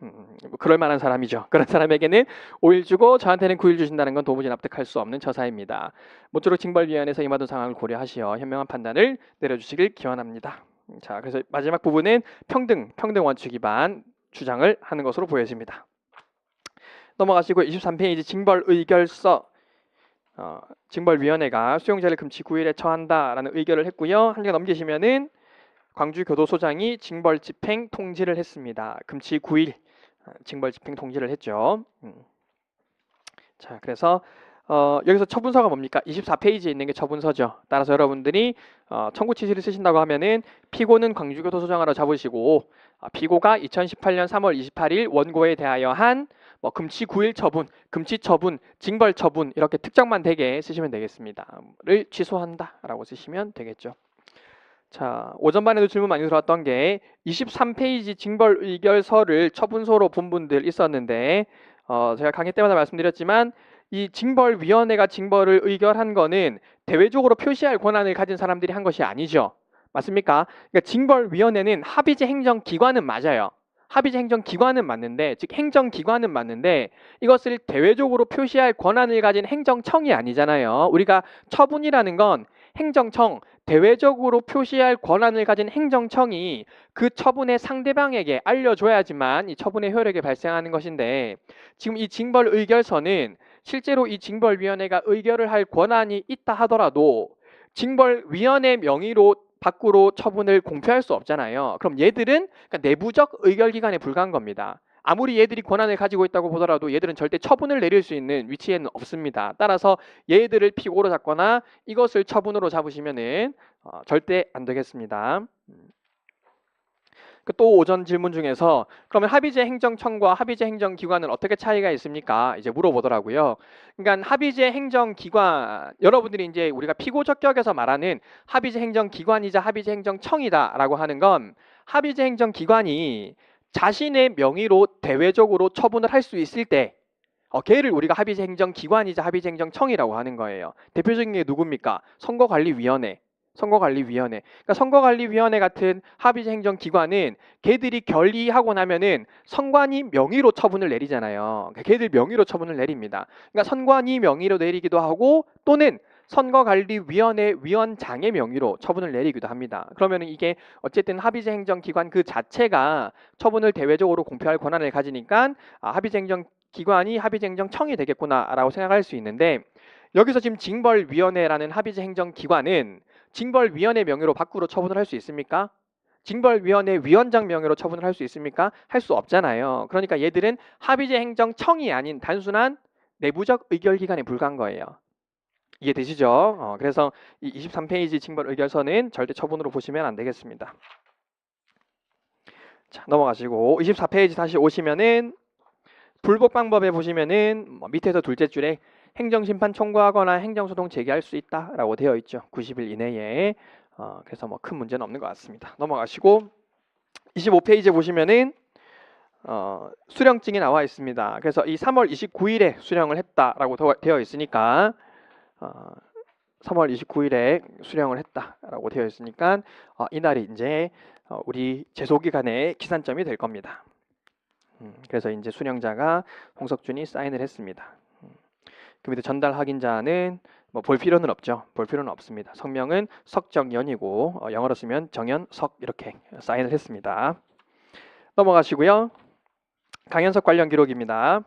그럴 만한 사람이죠. 그런 사람에게는 5일 주고 저한테는 9일 주신다는 건 도무지 납득할 수 없는 처사입니다. 모쪼록 징벌위원회에서 임하던 상황을 고려하시어 현명한 판단을 내려주시길 기원합니다. 자, 그래서 마지막 부분은 평등 원칙 위반 주장을 하는 것으로 보여집니다. 넘어가시고 23페이지 징벌 의결서. 징벌위원회가 수용자를 금치 9일에 처한다라는 의결을 했고요. 한 개 넘기시면은 광주교도소장이 징벌 집행 통지를 했습니다. 금치 9일 징벌 집행 통지를 했죠. 자, 그래서 여기서 처분서가 뭡니까? 24페이지에 있는 게 처분서죠. 따라서 여러분들이 청구 취지를 쓰신다고 하면은 피고는 광주교도소장으로 잡으시고 피고가 2018년 3월 28일 원고에 대하여 한 뭐 금치 9일 처분, 금치 처분, 징벌 처분 이렇게 특정만 되게 쓰시면 되겠습니다. 를 취소한다라고 쓰시면 되겠죠. 자, 오전반에도 질문 많이 들어왔던 게 23페이지 징벌 의결서를 처분소로 본 분들 있었는데 제가 강의 때마다 말씀드렸지만 이 징벌위원회가 징벌을 의결한 거는 대외적으로 표시할 권한을 가진 사람들이 한 것이 아니죠. 맞습니까? 그러니까 징벌위원회는 합의제 행정기관은 맞아요. 합의제 행정기관은 맞는데, 즉 행정기관은 맞는데 이것을 대외적으로 표시할 권한을 가진 행정청이 아니잖아요. 우리가 처분이라는 건 행정청, 대외적으로 표시할 권한을 가진 행정청이 그 처분의 상대방에게 알려줘야지만 이 처분의 효력이 발생하는 것인데, 지금 이 징벌 의결서는 실제로 이 징벌위원회가 의결을 할 권한이 있다 하더라도 징벌위원회 명의로 밖으로 처분을 공표할 수 없잖아요. 그럼 얘들은 그러니까 내부적 의결기관에 불과한 겁니다. 아무리 얘들이 권한을 가지고 있다고 보더라도 얘들은 절대 처분을 내릴 수 있는 위치에는 없습니다. 따라서 얘들을 피고로 잡거나 이것을 처분으로 잡으시면은 절대 안 되겠습니다. 또 오전 질문 중에서 그러면 합의제 행정청과 합의제 행정기관은 어떻게 차이가 있습니까? 이제 물어보더라고요. 그러니까 합의제 행정기관, 여러분들이 이제 우리가 피고 적격에서 말하는 합의제 행정기관이자 합의제 행정청이다라고 하는 건 합의제 행정기관이 자신의 명의로 대외적으로 처분을 할 수 있을 때 걔를 우리가 합의제 행정기관이자 합의제 행정청이라고 하는 거예요. 대표적인 게 누굽니까? 선거관리위원회. 그러니까 선거관리위원회 같은 합의제 행정기관은 걔들이 결의하고 나면은 선관위 명의로 처분을 내리잖아요. 그러니까 걔들 명의로 처분을 내립니다. 그러니까 선관위 명의로 내리기도 하고 또는 선거관리위원회 위원장의 명의로 처분을 내리기도 합니다. 그러면 이게 어쨌든 합의제 행정기관 그 자체가 처분을 대외적으로 공표할 권한을 가지니까 합의제 행정기관이 합의제 행정청이 되겠구나라고 생각할 수 있는데, 여기서 지금 징벌위원회라는 합의제 행정기관은 징벌위원회 명의로 밖으로 처분을 할 수 있습니까? 징벌위원회 위원장 명의로 처분을 할 수 있습니까? 할 수 없잖아요. 그러니까 얘들은 합의제 행정청이 아닌 단순한 내부적 의결기관에 불과한 거예요. 이해되시죠? 그래서 이 23페이지 징벌 의결서는 절대 처분으로 보시면 안 되겠습니다. 자, 넘어가시고 24페이지 다시 오시면은 불복 방법에 보시면은 밑에서 둘째 줄에 행정심판 청구하거나 행정소송 제기할 수 있다라고 되어 있죠. 90일 이내에. 그래서 큰 문제는 없는 것 같습니다. 넘어가시고 25페이지에 보시면은 수령증이 나와 있습니다. 그래서 이 3월 29일에 수령을 했다라고 되어 있으니까 3월 29일에 수령을 했다라고 되어 있으니까 이날이 이제 우리 제소기간의 기산점이 될 겁니다. 그래서 이제 수령자가 홍석준이 사인을 했습니다. 그 밑에 전달 확인자는 볼 필요는 없죠. 볼 필요는 없습니다. 성명은 석정연이고 영어로 쓰면 정연석 이렇게 사인을 했습니다. 넘어가시고요. 강연석 관련 기록입니다.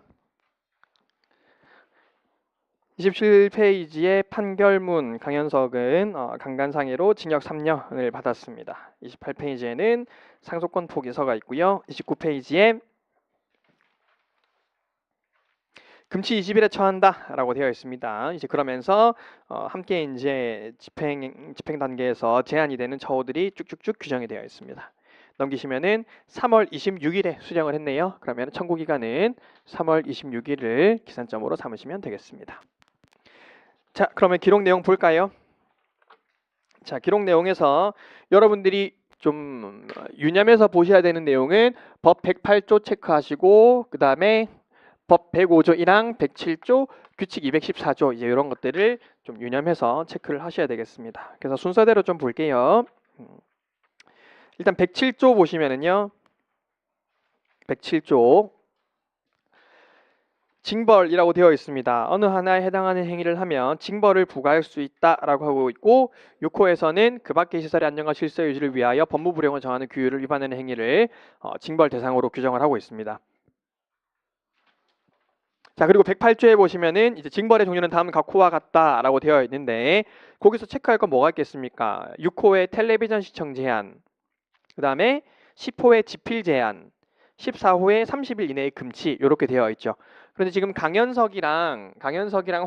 27페이지의 판결문 강연석은 강간상해로 징역 3년을 받았습니다. 28페이지에는 상속권 포기서가 있고요. 29페이지에 금치 20일에 처한다라고 되어 있습니다. 이제 그러면서 함께 이제 집행 단계에서 제한이 되는 처우들이 쭉쭉쭉 규정이 되어 있습니다. 넘기시면은 3월 26일에 수령을 했네요. 그러면 청구 기간은 3월 26일을 기산점으로 삼으시면 되겠습니다. 자, 그러면 기록 내용 볼까요? 자, 기록 내용에서 여러분들이 좀 유념해서 보셔야 되는 내용은 법 108조 체크하시고 그 다음에 법 105조 1항 107조 규칙 214조 이제 이런 것들을 좀 유념해서 체크를 하셔야 되겠습니다. 그래서 순서대로 좀 볼게요. 일단 107조 보시면은요. 107조 징벌이라고 되어 있습니다. 어느 하나에 해당하는 행위를 하면 징벌을 부과할 수 있다라고 하고 있고 6호에서는 그 밖의 시설의 안전과 질서 유지를 위하여 법무부령을 정하는 규율을 위반하는 행위를 징벌 대상으로 규정을 하고 있습니다. 자, 그리고 108조에 보시면은 이제 징벌의 종류는 다음 각호와 같다라고 되어 있는데 거기서 체크할 건 뭐가 있겠습니까? 6호의 텔레비전 시청 제한, 그 다음에 10호의 집필 제한, 14호의 30일 이내의 금치 이렇게 되어 있죠. 그런데 지금 강연석이랑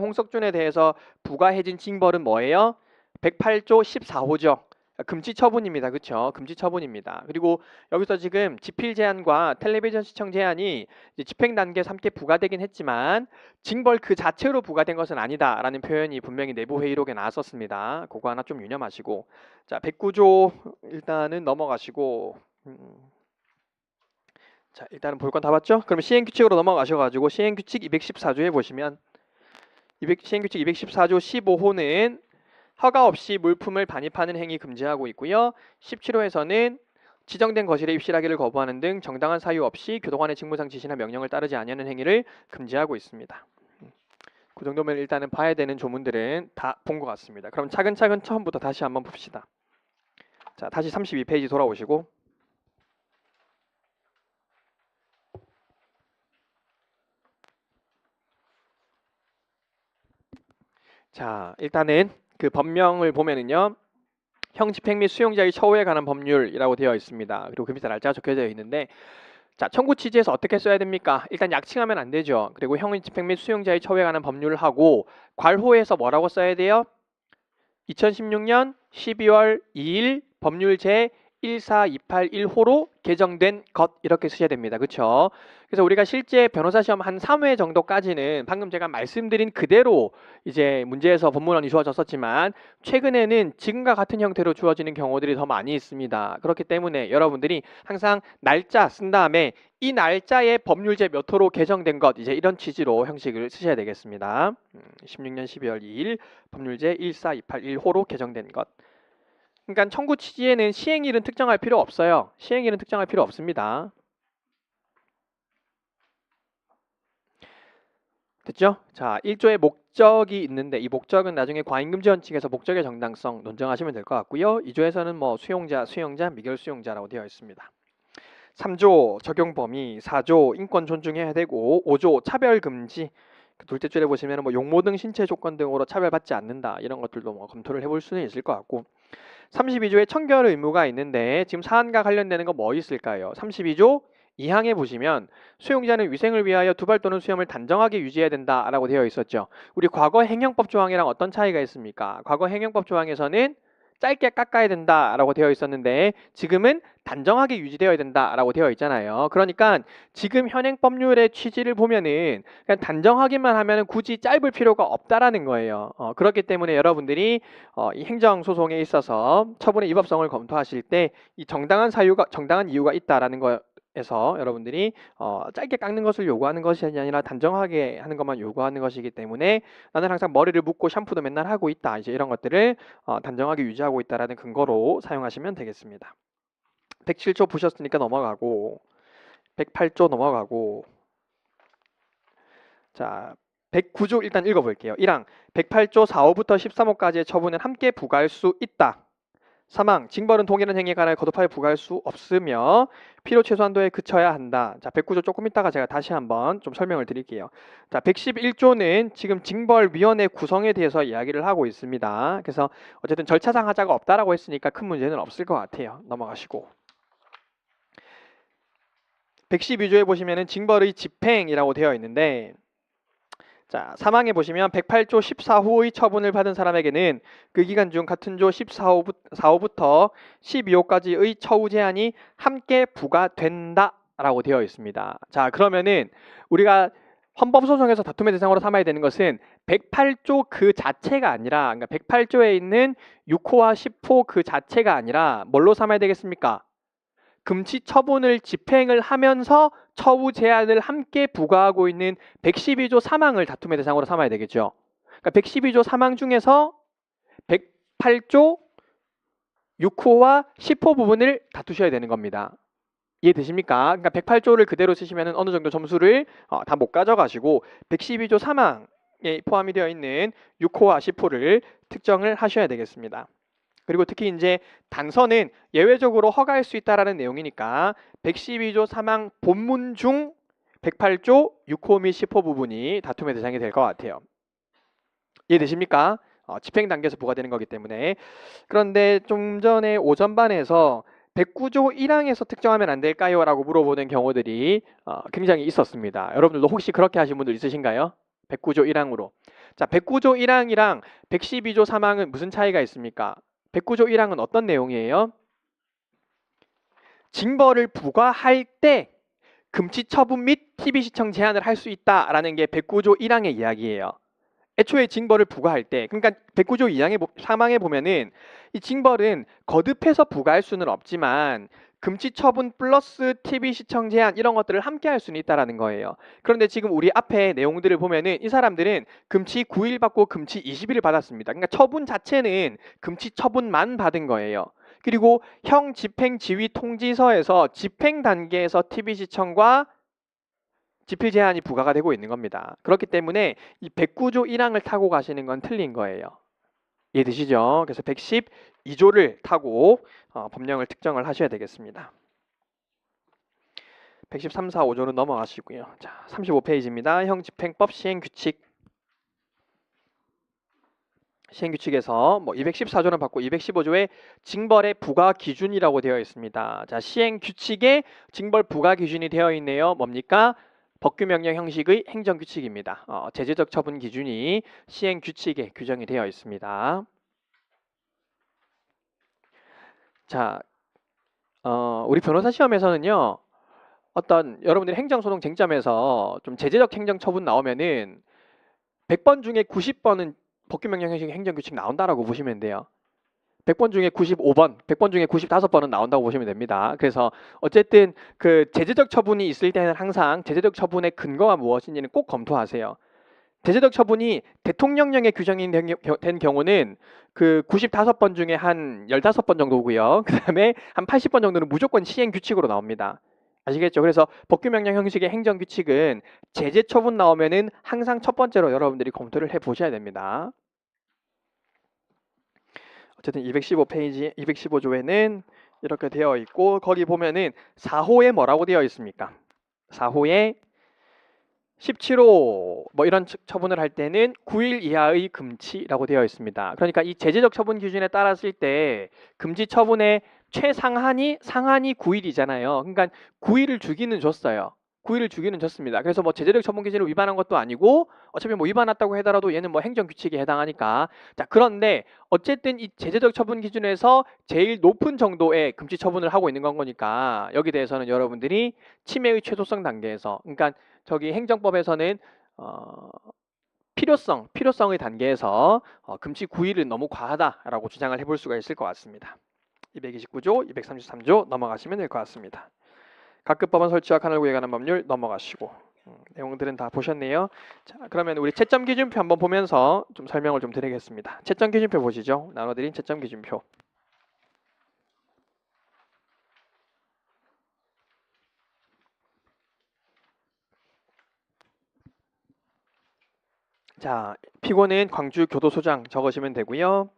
홍석준에 대해서 부과해진 징벌은 뭐예요? 108조 14호죠. 금지 처분입니다. 그렇죠? 금지 처분입니다. 그리고 여기서 지금 집필 제한과 텔레비전 시청 제한이 집행 단계에서 함께 부과되긴 했지만 징벌 그 자체로 부과된 것은 아니다라는 표현이 분명히 내부 회의록에 나왔었습니다. 그거 하나 좀 유념하시고, 자 109조 일단은 넘어가시고, 자 일단은 볼 건 다 봤죠? 그럼 시행규칙으로 넘어가셔가지고 시행규칙 214조에 보시면 시행규칙 214조 15호는 허가 없이 물품을 반입하는 행위 금지하고 있고요. 17호에서는 지정된 거실에 입실하기를 거부하는 등 정당한 사유 없이 교도관의 직무상 지시나 명령을 따르지 아니하는 행위를 금지하고 있습니다. 그 정도면 일단은 봐야 되는 조문들은 다 본 것 같습니다. 그럼 차근차근 처음부터 다시 한번 봅시다. 자, 다시 32페이지 돌아오시고 자, 일단은 그 법령을 보면은요. 형 집행 및 수용자의 처우에 관한 법률이라고 되어 있습니다. 그리고 그 밑에 날짜가 적혀져 있는데 자, 청구 취지에서 어떻게 써야 됩니까? 일단 약칭하면 안 되죠. 그리고 형 집행 및 수용자의 처우에 관한 법률을 하고 괄호에서 뭐라고 써야 돼요? 2016년 12월 2일 법률 제 14281호로 개정된 것 이렇게 쓰셔야 됩니다. 그렇죠? 그래서 우리가 실제 변호사 시험 한 3회 정도까지는 방금 제가 말씀드린 그대로 이제 문제에서 법문원이 주어졌었지만 최근에는 지금과 같은 형태로 주어지는 경우들이 더 많이 있습니다. 그렇기 때문에 여러분들이 항상 날짜 쓴 다음에 이 날짜에 법률제 몇 호로 개정된 것 이제 이런 취지로 형식을 쓰셔야 되겠습니다. 16년 12월 2일 법률제 14281호로 개정된 것. 그러니까 청구 취지에는 시행일은 특정할 필요 없어요. 시행일은 특정할 필요 없습니다. 됐죠? 자, 1조의 목적이 있는데 이 목적은 나중에 과잉금지원 측에서 목적의 정당성 논정하시면 될 것 같고요. 2조에서는 뭐 수용자, 미결 수용자라고 되어 있습니다. 3조 적용 범위, 4조 인권 존중해야 되고 5조 차별 금지. 둘째 줄에 보시면 뭐 용모 등 신체 조건 등으로 차별받지 않는다 이런 것들도 뭐 검토를 해볼 수는 있을 것 같고 32조에 청결 의무가 있는데 지금 사안과 관련되는 거 뭐 있을까요? 32조 2항에 보시면 수용자는 위생을 위하여 두발 또는 수염을 단정하게 유지해야 된다라고 되어 있었죠. 우리 과거 행정법 조항이랑 어떤 차이가 있습니까? 과거 행정법 조항에서는 짧게 깎아야 된다라고 되어 있었는데 지금은 단정하게 유지되어야 된다라고 되어 있잖아요. 그러니까 지금 현행 법률의 취지를 보면은 그냥 단정하기만 하면 굳이 짧을 필요가 없다라는 거예요. 그렇기 때문에 여러분들이 이 행정소송에 있어서 처분의 위법성을 검토하실 때 이 정당한 이유가 있다라는 거에서 여러분들이 짧게 깎는 것을 요구하는 것이 아니라 단정하게 하는 것만 요구하는 것이기 때문에 나는 항상 머리를 묶고 샴푸도 맨날 하고 있다. 이제 이런 것들을 단정하게 유지하고 있다라는 근거로 사용하시면 되겠습니다. 107조 보셨으니까 넘어가고 108조 넘어가고 자 109조 일단 읽어볼게요. 1항 108조 4호부터 13호까지의 처분은 함께 부과할 수 있다. 사망, 징벌은 동일한 행위에 관하여 거듭하여 부과할 수 없으며 필요 최소한도에 그쳐야 한다. 자, 109조 조금 있다가 제가 다시 한번 좀 설명을 드릴게요. 자, 111조는 지금 징벌위원회 구성에 대해서 이야기를 하고 있습니다. 그래서 어쨌든 절차상 하자가 없다라고 했으니까 큰 문제는 없을 것 같아요. 넘어가시고. 112조에 보시면은 징벌의 집행이라고 되어 있는데 자, 사망에 보시면 108조 14호의 처분을 받은 사람에게는 그 기간 중 같은 조 14호부터 12호까지의 처우 제한이 함께 부과된다라고 되어 있습니다. 자, 그러면은 우리가 헌법소송에서 다툼의 대상으로 삼아야 되는 것은 108조 그 자체가 아니라 그러니까 108조에 있는 6호와 10호 그 자체가 아니라 뭘로 삼아야 되겠습니까? 금치 처분을 집행을 하면서 처우 제한을 함께 부과하고 있는 112조 사망을 다툼의 대상으로 삼아야 되겠죠. 그러니까 112조 사망 중에서 108조 6호와 10호 부분을 다투셔야 되는 겁니다. 이해되십니까? 그러니까 108조를 그대로 쓰시면 어느 정도 점수를 다 못 가져가시고 112조 사망에 포함이 되어 있는 6호와 10호를 특정을 하셔야 되겠습니다. 그리고 특히 이제 단서는 예외적으로 허가할 수 있다라는 내용이니까 112조 사망 본문 중 108조 6호 및 10호 부분이 다툼의 대상이 될 것 같아요. 이해되십니까? 집행 단계에서 부과되는 거기 때문에. 그런데 좀 전에 오전반에서 109조 1항에서 특정하면 안 될까요? 라고 물어보는 경우들이 굉장히 있었습니다. 여러분들도 혹시 그렇게 하신 분들 있으신가요? 109조 1항으로. 자, 109조 1항이랑 112조 3항은 무슨 차이가 있습니까? 109조 1항은 어떤 내용이에요? 징벌을 부과할 때 금치 처분 및 TV 시청 제한을 할 수 있다라는 게 109조 1항의 이야기예요. 애초에 징벌을 부과할 때, 그러니까 109조 2항의 사망에 보면은 이 징벌은 거듭해서 부과할 수는 없지만 금치 처분 플러스 TV 시청 제한 이런 것들을 함께 할 수는 있다라는 거예요. 그런데 지금 우리 앞에 내용들을 보면은 이 사람들은 금치 9일 받고 금치 20일을 받았습니다. 그러니까 처분 자체는 금치 처분만 받은 거예요. 그리고 형 집행 지휘 통지서에서 집행 단계에서 TV 시청과 지필 제한이 부과가 되고 있는 겁니다. 그렇기 때문에 이 109조 1항을 타고 가시는 건 틀린 거예요. 이해되시죠? 그래서 112조를 타고 법령을 특정을 하셔야 되겠습니다. 113, 4, 5조는 넘어가시고요. 자, 35페이지입니다. 형집행법 시행규칙. 시행규칙에서 뭐 214조는 받고 215조에 징벌의 부과 기준이라고 되어 있습니다. 자, 시행규칙에 징벌 부과 기준이 되어 있네요. 뭡니까? 법규명령 형식의 행정규칙입니다. 제재적 처분 기준이 시행규칙에 규정이 되어 있습니다. 자, 우리 변호사 시험에서는요. 어떤 여러분들이 행정소송 쟁점에서 좀 제재적 행정처분 나오면은 100번 중에 90번은 법규명령 형식 행정규칙 나온다라고 보시면 돼요. 100번 중에 95번, 100번 중에 95번은 나온다고 보시면 됩니다. 그래서 어쨌든 그 제재적 처분이 있을 때는 항상 제재적 처분의 근거가 무엇인지는 꼭 검토하세요. 제재적 처분이 대통령령에 규정이 된 경우는 그 95번 중에 한 15번 정도고요. 그 다음에 한 80번 정도는 무조건 시행규칙으로 나옵니다. 아시겠죠? 그래서 법규명령 형식의 행정규칙은 제재 처분 나오면은 항상 첫 번째로 여러분들이 검토를 해보셔야 됩니다. 어쨌든 215페이지, 215조에는 이렇게 되어 있고 거기 보면은 4호에 뭐라고 되어 있습니까? 4호에 17호 뭐 이런 처분을 할 때는 9일 이하의 금치라고 되어 있습니다. 그러니까 이 제재적 처분 기준에 따랐을 때 금지 처분의 최상한이 9일이잖아요. 그러니까 9일을 주기는 줬어요. 9일을 주기는 줬습니다. 그래서 뭐 제재적 처분 기준을 위반한 것도 아니고 어차피 뭐 위반했다고 하더라도 얘는 뭐 행정규칙에 해당하니까. 자, 그런데 어쨌든 이 제재적 처분 기준에서 제일 높은 정도의 금지 처분을 하고 있는 건 거니까 여기 대해서는 여러분들이 침해의 최소성 단계에서 그러니까 저기 행정법에서는 필요성의 단계에서 금치 9일은 너무 과하다라고 주장을 해볼 수가 있을 것 같습니다. 229조, 233조 넘어가시면 될 것 같습니다. 각급 법원 설치와 간을 구획하는 법률 넘어가시고 내용들은 다 보셨네요. 자, 그러면 우리 채점 기준표 한번 보면서 좀 설명을 좀 드리겠습니다. 채점 기준표 보시죠. 나눠드린 채점 기준표. 자, 피고는 광주교도소장 적으시면 되고요.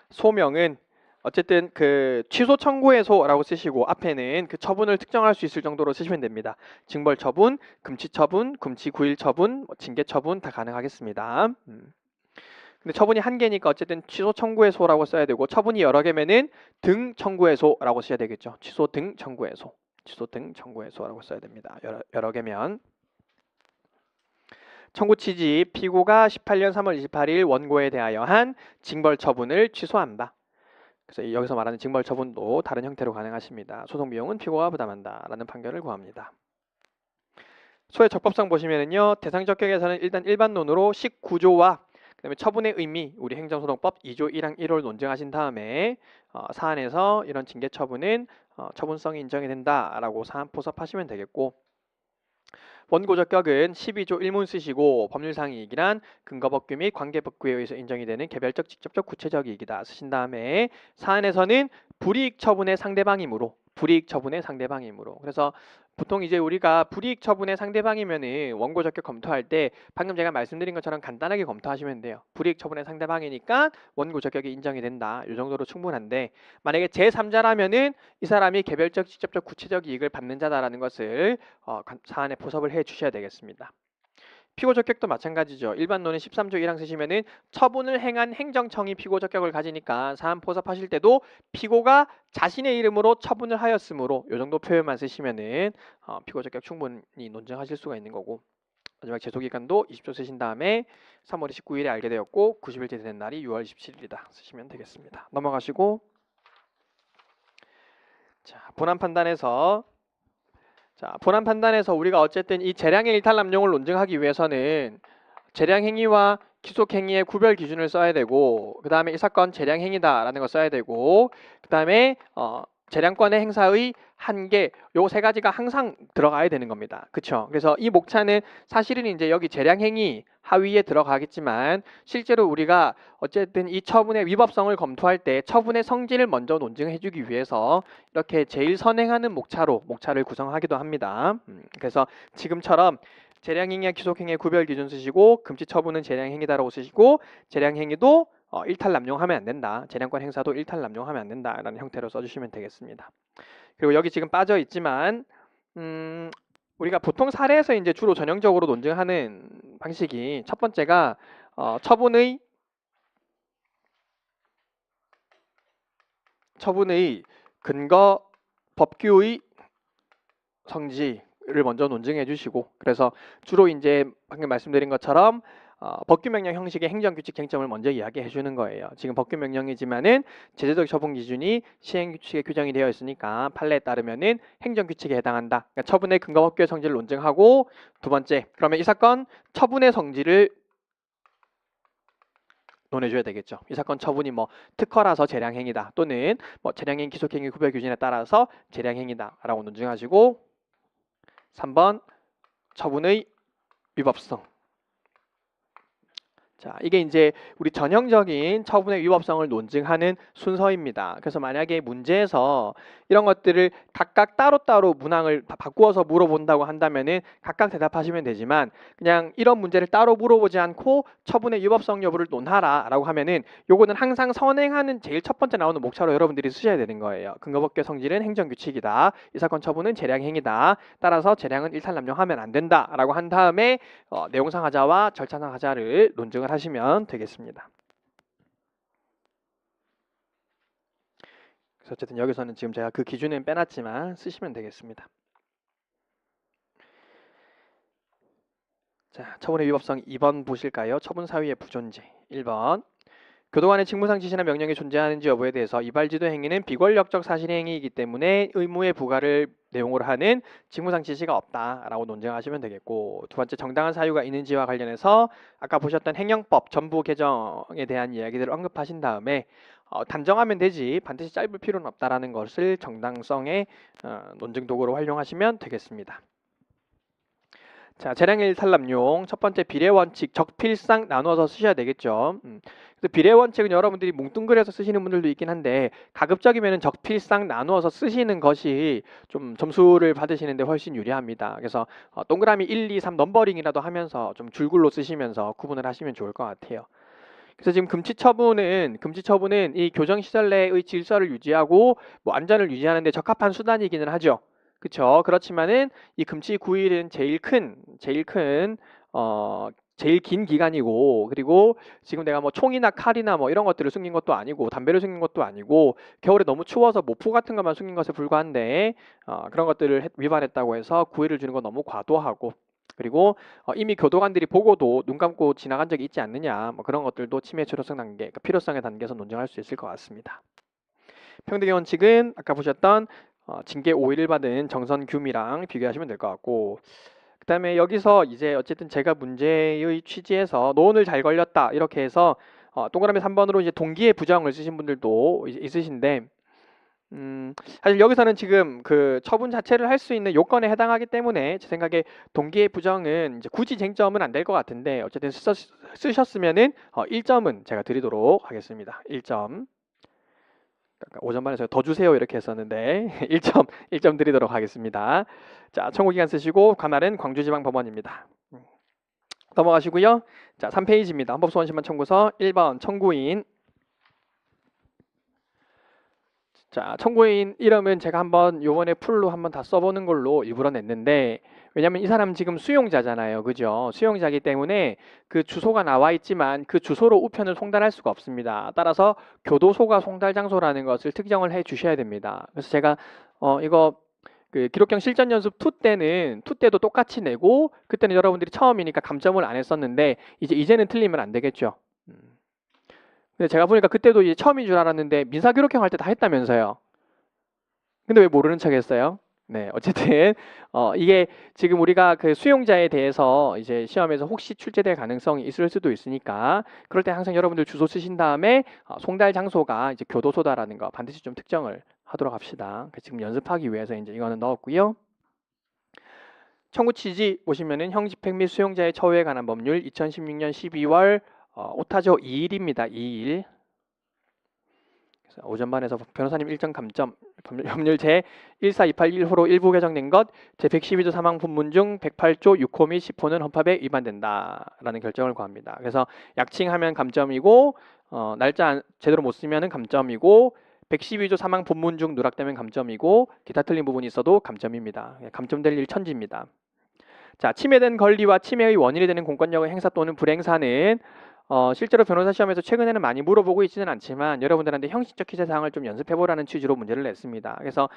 소명은 어쨌든 그 취소 청구해소라고 쓰시고 앞에는 그 처분을 특정할 수 있을 정도로 쓰시면 됩니다. 징벌 처분, 금치 처분, 금치 9일 처분, 징계 처분 다 가능하겠습니다. 근데 처분이 한 개니까 어쨌든 취소 청구해소라고 써야 되고 처분이 여러 개면은 등 청구해소라고 써야 되겠죠. 취소 등 청구해소, 취소 등 청구해소라고 써야 됩니다. 여러 개면. 청구 취지 피고가 18년 3월 28일 원고에 대하여 한 징벌 처분을 취소한다. 그래서 여기서 말하는 징벌 처분도 다른 형태로 가능하십니다. 소송 비용은 피고가 부담한다라는 판결을 구합니다. 소의 적법성 보시면은요. 대상 적격에서는 일단 일반론으로 19조와 그다음에 처분의 의미 우리 행정소송법 2조 1항 1호를 논증하신 다음에 사안에서 이런 징계 처분은 처분성이 인정이 된다라고 사안 포섭하시면 되겠고 원고 적격은 12조 1문 쓰시고 법률상 이익이란 근거법규 및 관계법규에 의해서 인정이 되는 개별적, 직접적, 구체적 이익이다 쓰신 다음에 사안에서는 불이익 처분의 상대방이므로 그래서 보통 이제 우리가 불이익 처분의 상대방이면은 원고 적격 검토할 때 방금 제가 말씀드린 것처럼 간단하게 검토하시면 돼요. 불이익 처분의 상대방이니까 원고 적격이 인정이 된다. 이 정도로 충분한데 만약에 제3자라면은 이 사람이 개별적, 직접적, 구체적 이익을 받는 자다라는 것을 사안에 포섭을 해 주셔야 되겠습니다. 피고 적격도 마찬가지죠. 일반론은 13조 1항 쓰시면은 처분을 행한 행정청이 피고 적격을 가지니까 사안 포섭하실 때도 피고가 자신의 이름으로 처분을 하였으므로 이 정도 표현만 쓰시면은 피고 적격 충분히 논증하실 수가 있는 거고 마지막 제소기간도 20조 쓰신 다음에 3월 29일에 알게 되었고 90일째 되는 날이 6월 17일이다 쓰시면 되겠습니다. 넘어가시고 자 본안 판단에서 본안 판단에서 우리가 어쨌든 이 재량의 일탈남용을 논증하기 위해서는 재량행위와 기속행위의 구별 기준을 써야 되고 그 다음에 이 사건 재량행위다라는 거 써야 되고 그 다음에 재량권의 행사의 한계, 요 세 가지가 항상 들어가야 되는 겁니다. 그쵸? 그래서 이 목차는 사실은 이제 여기 재량행위 하위에 들어가겠지만 실제로 우리가 어쨌든 이 처분의 위법성을 검토할 때 처분의 성질을 먼저 논증해주기 위해서 이렇게 제일 선행하는 목차를 구성하기도 합니다. 그래서 지금처럼 재량행위와 기속행위의 구별 기준 쓰시고 금지 처분은 재량행위다라고 쓰시고 재량행위도 일탈남용하면 안 된다. 재량권 행사도 일탈남용하면 안 된다라는 형태로 써주시면 되겠습니다. 그리고 여기 지금 빠져 있지만 우리가 보통 사례에서 이제 주로 전형적으로 논증하는 방식이 첫 번째가 처분의 근거 법규의 성질을 먼저 논증해 주시고, 그래서 주로 이제 방금 말씀드린 것처럼 법규명령 형식의 행정규칙 쟁점을 먼저 이야기해 주는 거예요. 지금 법규명령이지만은 제재적 처분 기준이 시행규칙에 규정이 되어 있으니까 판례에 따르면은 행정규칙에 해당한다. 그러니까 처분의 근거 법규의 성질을 논증하고, 두 번째, 그러면 이 사건 처분의 성질을 논해줘야 되겠죠. 이 사건 처분이 뭐 특허라서 재량행위다, 또는 뭐 재량행위 기속행위 구별 규준에 따라서 재량행위다라고 논증하시고, 3번 처분의 위법성. 자, 이게 이제 우리 전형적인 처분의 위법성을 논증하는 순서입니다. 그래서 만약에 문제에서 이런 것들을 각각 따로따로 문항을 바꾸어서 물어본다고 한다면은 각각 대답하시면 되지만, 그냥 이런 문제를 따로 물어보지 않고 처분의 위법성 여부를 논하라 라고 하면은 요거는 항상 선행하는 제일 첫 번째 나오는 목차로 여러분들이 쓰셔야 되는 거예요. 근거법규 성질은 행정규칙이다. 이 사건 처분은 재량행위다. 따라서 재량은 일탈남용하면 안 된다 라고 한 다음에 내용상 하자와 절차상 하자를 논증을 하시면 되겠습니다. 그래서 어쨌든 여기서는 지금 제가 그 기준은 빼놨지만 쓰시면 되겠습니다. 자, 처분의 위법성 2번 보실까요? 처분 사유의 부존재. 1번. 교도관의 직무상 지시나 명령이 존재하는지 여부에 대해서 이발지도 행위는 비권력적 사실의 행위이기 때문에 의무의 부과를 내용으로 하는 직무상 지시가 없다라고 논증하시면 되겠고, 두 번째, 정당한 사유가 있는지와 관련해서 아까 보셨던 행정법 전부 개정에 대한 이야기들을 언급하신 다음에 단정하면 되지 반드시 짧을 필요는 없다라는 것을 정당성의 논증 도구로 활용하시면 되겠습니다. 자, 재량일탈남용 첫 번째 비례원칙 적필상 나누어서 쓰셔야 되겠죠. 비례원칙은 여러분들이 뭉뚱그려서 쓰시는 분들도 있긴 한데, 가급적이면 적필상 나누어서 쓰시는 것이 좀 점수를 받으시는데 훨씬 유리합니다. 그래서 동그라미 1, 2, 3 넘버링이라도 하면서 좀 줄글로 쓰시면서 구분을 하시면 좋을 것 같아요. 그래서 지금 금지처분은 이 교정시설 내의 질서를 유지하고 뭐 안전을 유지하는 데 적합한 수단이기는 하죠. 그렇죠. 그렇지만은 이 금치 9일은 제일 긴 기간이고, 그리고 지금 내가 뭐 총이나 칼이나 뭐 이런 것들을 숨긴 것도 아니고 담배를 숨긴 것도 아니고 겨울에 너무 추워서 모포 같은 것만 숨긴 것에 불과한데 그런 것들을 위반했다고 해서 9일을 주는 건 너무 과도하고, 그리고 이미 교도관들이 보고도 눈 감고 지나간 적이 있지 않느냐, 뭐 그런 것들도 침해 필요성 단계, 그러니까 필요성의 단계에서 논증할 수 있을 것 같습니다. 평등의 원칙은 아까 보셨던 징계 5일을 받은 정선규미랑 비교하시면 될 것 같고, 그 다음에 여기서 이제 어쨌든 제가 문제의 취지에서 노원을 잘 걸렸다 이렇게 해서 동그라미 3번으로 이제 동기의 부정을 쓰신 분들도 있으신데, 사실 여기서는 지금 그 처분 자체를 할 수 있는 요건에 해당하기 때문에 제 생각에 동기의 부정은 이제 굳이 쟁점은 안 될 것 같은데, 어쨌든 쓰셨으면은 1점은 제가 드리도록 하겠습니다. 1점. 5점반에서 더 주세요 이렇게 했었는데 1점 드리도록 하겠습니다. 자, 청구기간 쓰시고 관할은 광주지방법원입니다. 넘어가시고요. 자, 3페이지입니다. 헌법소원심판 청구서 1번 청구인. 자, 청구인 이름은 제가 한번 요번에 풀로 한번 다 써보는 걸로 일부러 냈는데, 왜냐면 이 사람 지금 수용자잖아요. 그죠? 수용자이기 때문에 그 주소가 나와 있지만 그 주소로 우편을 송달할 수가 없습니다. 따라서 교도소가 송달 장소라는 것을 특정을 해 주셔야 됩니다. 그래서 제가 이거 그 기록형 실전 연습 2 때도 똑같이 내고, 그때는 여러분들이 처음이니까 감점을 안 했었는데 이제는 틀리면 안 되겠죠. 근데 제가 보니까 그때도 이제 처음인 줄 알았는데 민사기록형 할 때 다 했다면서요. 근데 왜 모르는 척 했어요? 네, 어쨌든 이게 지금 우리가 그 수용자에 대해서 이제 시험에서 혹시 출제될 가능성이 있을 수도 있으니까, 그럴 때 항상 여러분들 주소 쓰신 다음에 송달 장소가 이제 교도소다라는 거 반드시 좀 특정을 하도록 합시다. 지금 연습하기 위해서 이제 이거는 넣었고요. 청구 취지 보시면은 형 집행 및 수용자의 처우에 관한 법률 2016년 12월 오타조 2일입니다. 2일. 오전반에서 변호사님 일정 감점 법률 제 14281호로 일부 개정된 것 제 112조 사망 분문 중 108조 6호 및 10호는 헌법에 위반된다라는 결정을 구합니다. 그래서 약칭하면 감점이고 날짜 제대로 못 쓰면은 감점이고 112조 사망 분문 중 누락되면 감점이고 기타 틀린 부분이 있어도 감점입니다. 감점될 일 천지입니다. 자, 침해된 권리와 침해의 원인이 되는 공권력의 행사 또는 불행사는 실제로 변호사 시험에서 최근에는 많이 물어보고 있지는 않지만 여러분들한테 형식적 기재 사항을 좀 연습해보라는 취지로 문제를 냈습니다. 그래서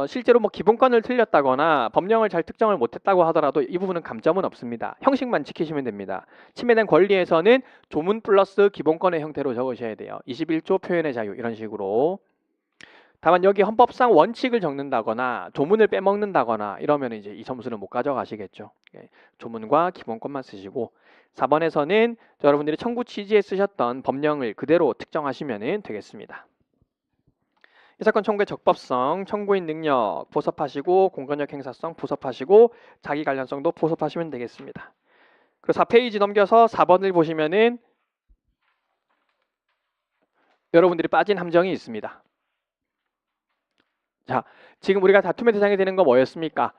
실제로 뭐 기본권을 틀렸다거나 법령을 잘 특정을 못했다고 하더라도 이 부분은 감점은 없습니다. 형식만 지키시면 됩니다. 침해된 권리에서는 조문 플러스 기본권의 형태로 적으셔야 돼요. 21조 표현의 자유 이런 식으로. 다만 여기 헌법상 원칙을 적는다거나 조문을 빼먹는다거나 이러면 이제 이 점수는 못 가져가시겠죠. 조문과 기본권만 쓰시고 4번에서는 여러분들이 청구 취지에 쓰셨던 법령을 그대로 특정하시면 되겠습니다. 이 사건 청구의 적법성, 청구인 능력 포섭하시고 공권력 행사성 포섭하시고 자기 관련성도 포섭하시면 되겠습니다. 그리고 4페이지 넘겨서 4번을 보시면은 여러분들이 빠진 함정이 있습니다. 자, 지금 우리가 다툼의 대상이 되는 거 뭐였습니까?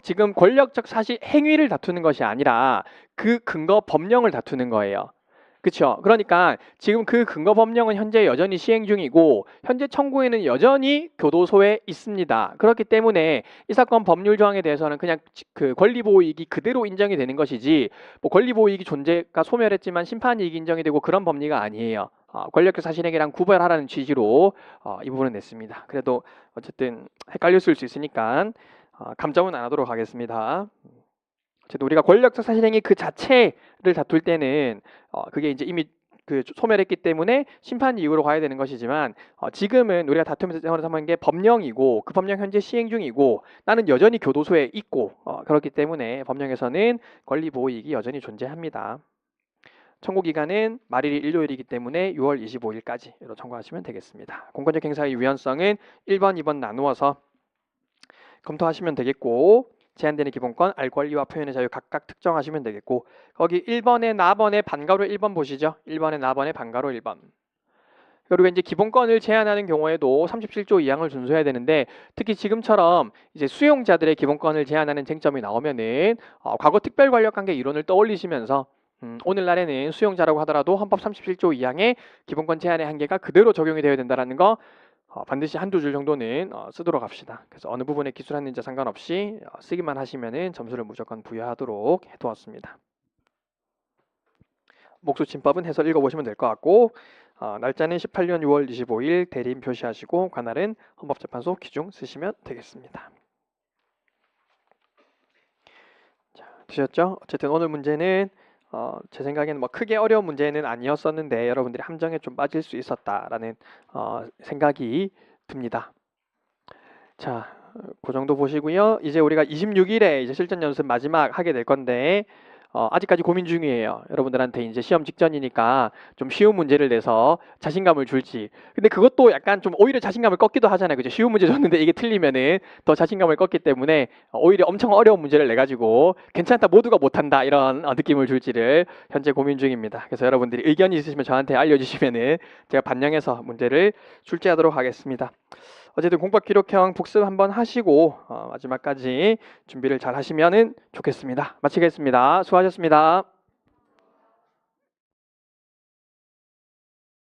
지금 권력적 사실 행위를 다투는 것이 아니라 그 근거 법령을 다투는 거예요. 그렇죠? 그러니까 지금 그 근거 법령은 현재 여전히 시행 중이고 현재 청구인은 여전히 교도소에 있습니다. 그렇기 때문에 이 사건 법률 조항에 대해서는 그냥 그 권리보호이익이 그대로 인정이 되는 것이지 뭐 권리보호이익이 존재가 소멸했지만 심판이익이 인정이 되고 그런 법리가 아니에요. 권력적 사실행위랑 구별하라는 취지로 이 부분을 냈습니다. 그래도 어쨌든 헷갈렸을 수 있으니까 감점은 안 하도록 하겠습니다. 어쨌든 우리가 권력적 사실행위 그 자체를 다툴 때는 그게 이제 이미 그 소멸했기 때문에 심판 이유로 가야 되는 것이지만 지금은 우리가 다툼의 대상으로 삼은 게 법령이고 그 법령 현재 시행 중이고 나는 여전히 교도소에 있고 그렇기 때문에 법령에서는 권리보호이익이 여전히 존재합니다. 청구 기간은 말일이 일요일이기 때문에 6월 25일까지로 청구하시면 되겠습니다. 공권력 행사의 유연성은 1번, 2번 나누어서 검토하시면 되겠고 제한되는 기본권, 알 권리와 표현의 자유 각각 특정하시면 되겠고 거기 1번에 나번에 반가로 1번 보시죠. 1번에 나번에 반가로 1번. 그리고 이제 기본권을 제한하는 경우에도 37조 2항을 준수해야 되는데 특히 지금처럼 이제 수용자들의 기본권을 제한하는 쟁점이 나오면은 과거 특별권력관계 이론을 떠올리시면서 오늘날에는 수용자라고 하더라도 헌법 37조 2항의 기본권 제한의 한계가 그대로 적용이 되어야 된다는 거 반드시 한두 줄 정도는 쓰도록 합시다. 그래서 어느 부분에 기술했는지 상관없이 쓰기만 하시면은 점수를 무조건 부여하도록 해두었습니다. 목수침법은 해서 읽어보시면 될 것 같고 날짜는 18년 6월 25일 대리인 표시하시고 관할은 헌법재판소 기중 쓰시면 되겠습니다. 자, 되셨죠? 어쨌든 오늘 문제는 제 생각에는 뭐 크게 어려운 문제는 아니었었는데 여러분들이 함정에 좀 빠질 수 있었다라는 생각이 듭니다. 자, 그 정도 보시고요. 이제 우리가 26일에 이제 실전 연습 마지막 하게 될 건데 아직까지 고민 중이에요. 여러분들한테 이제 시험 직전이니까 좀 쉬운 문제를 내서 자신감을 줄지. 근데 그것도 약간 좀 오히려 자신감을 꺾기도 하잖아요. 그죠? 쉬운 문제 줬는데 이게 틀리면은 더 자신감을 꺾기 때문에 오히려 엄청 어려운 문제를 내가지고 괜찮다, 모두가 못한다 이런 느낌을 줄지를 현재 고민 중입니다. 그래서 여러분들이 의견이 있으시면 저한테 알려주시면은 제가 반영해서 문제를 출제하도록 하겠습니다. 어쨌든 공법 기록형 복습 한번 하시고 마지막까지 준비를 잘 하시면 좋겠습니다. 마치겠습니다. 수고하셨습니다.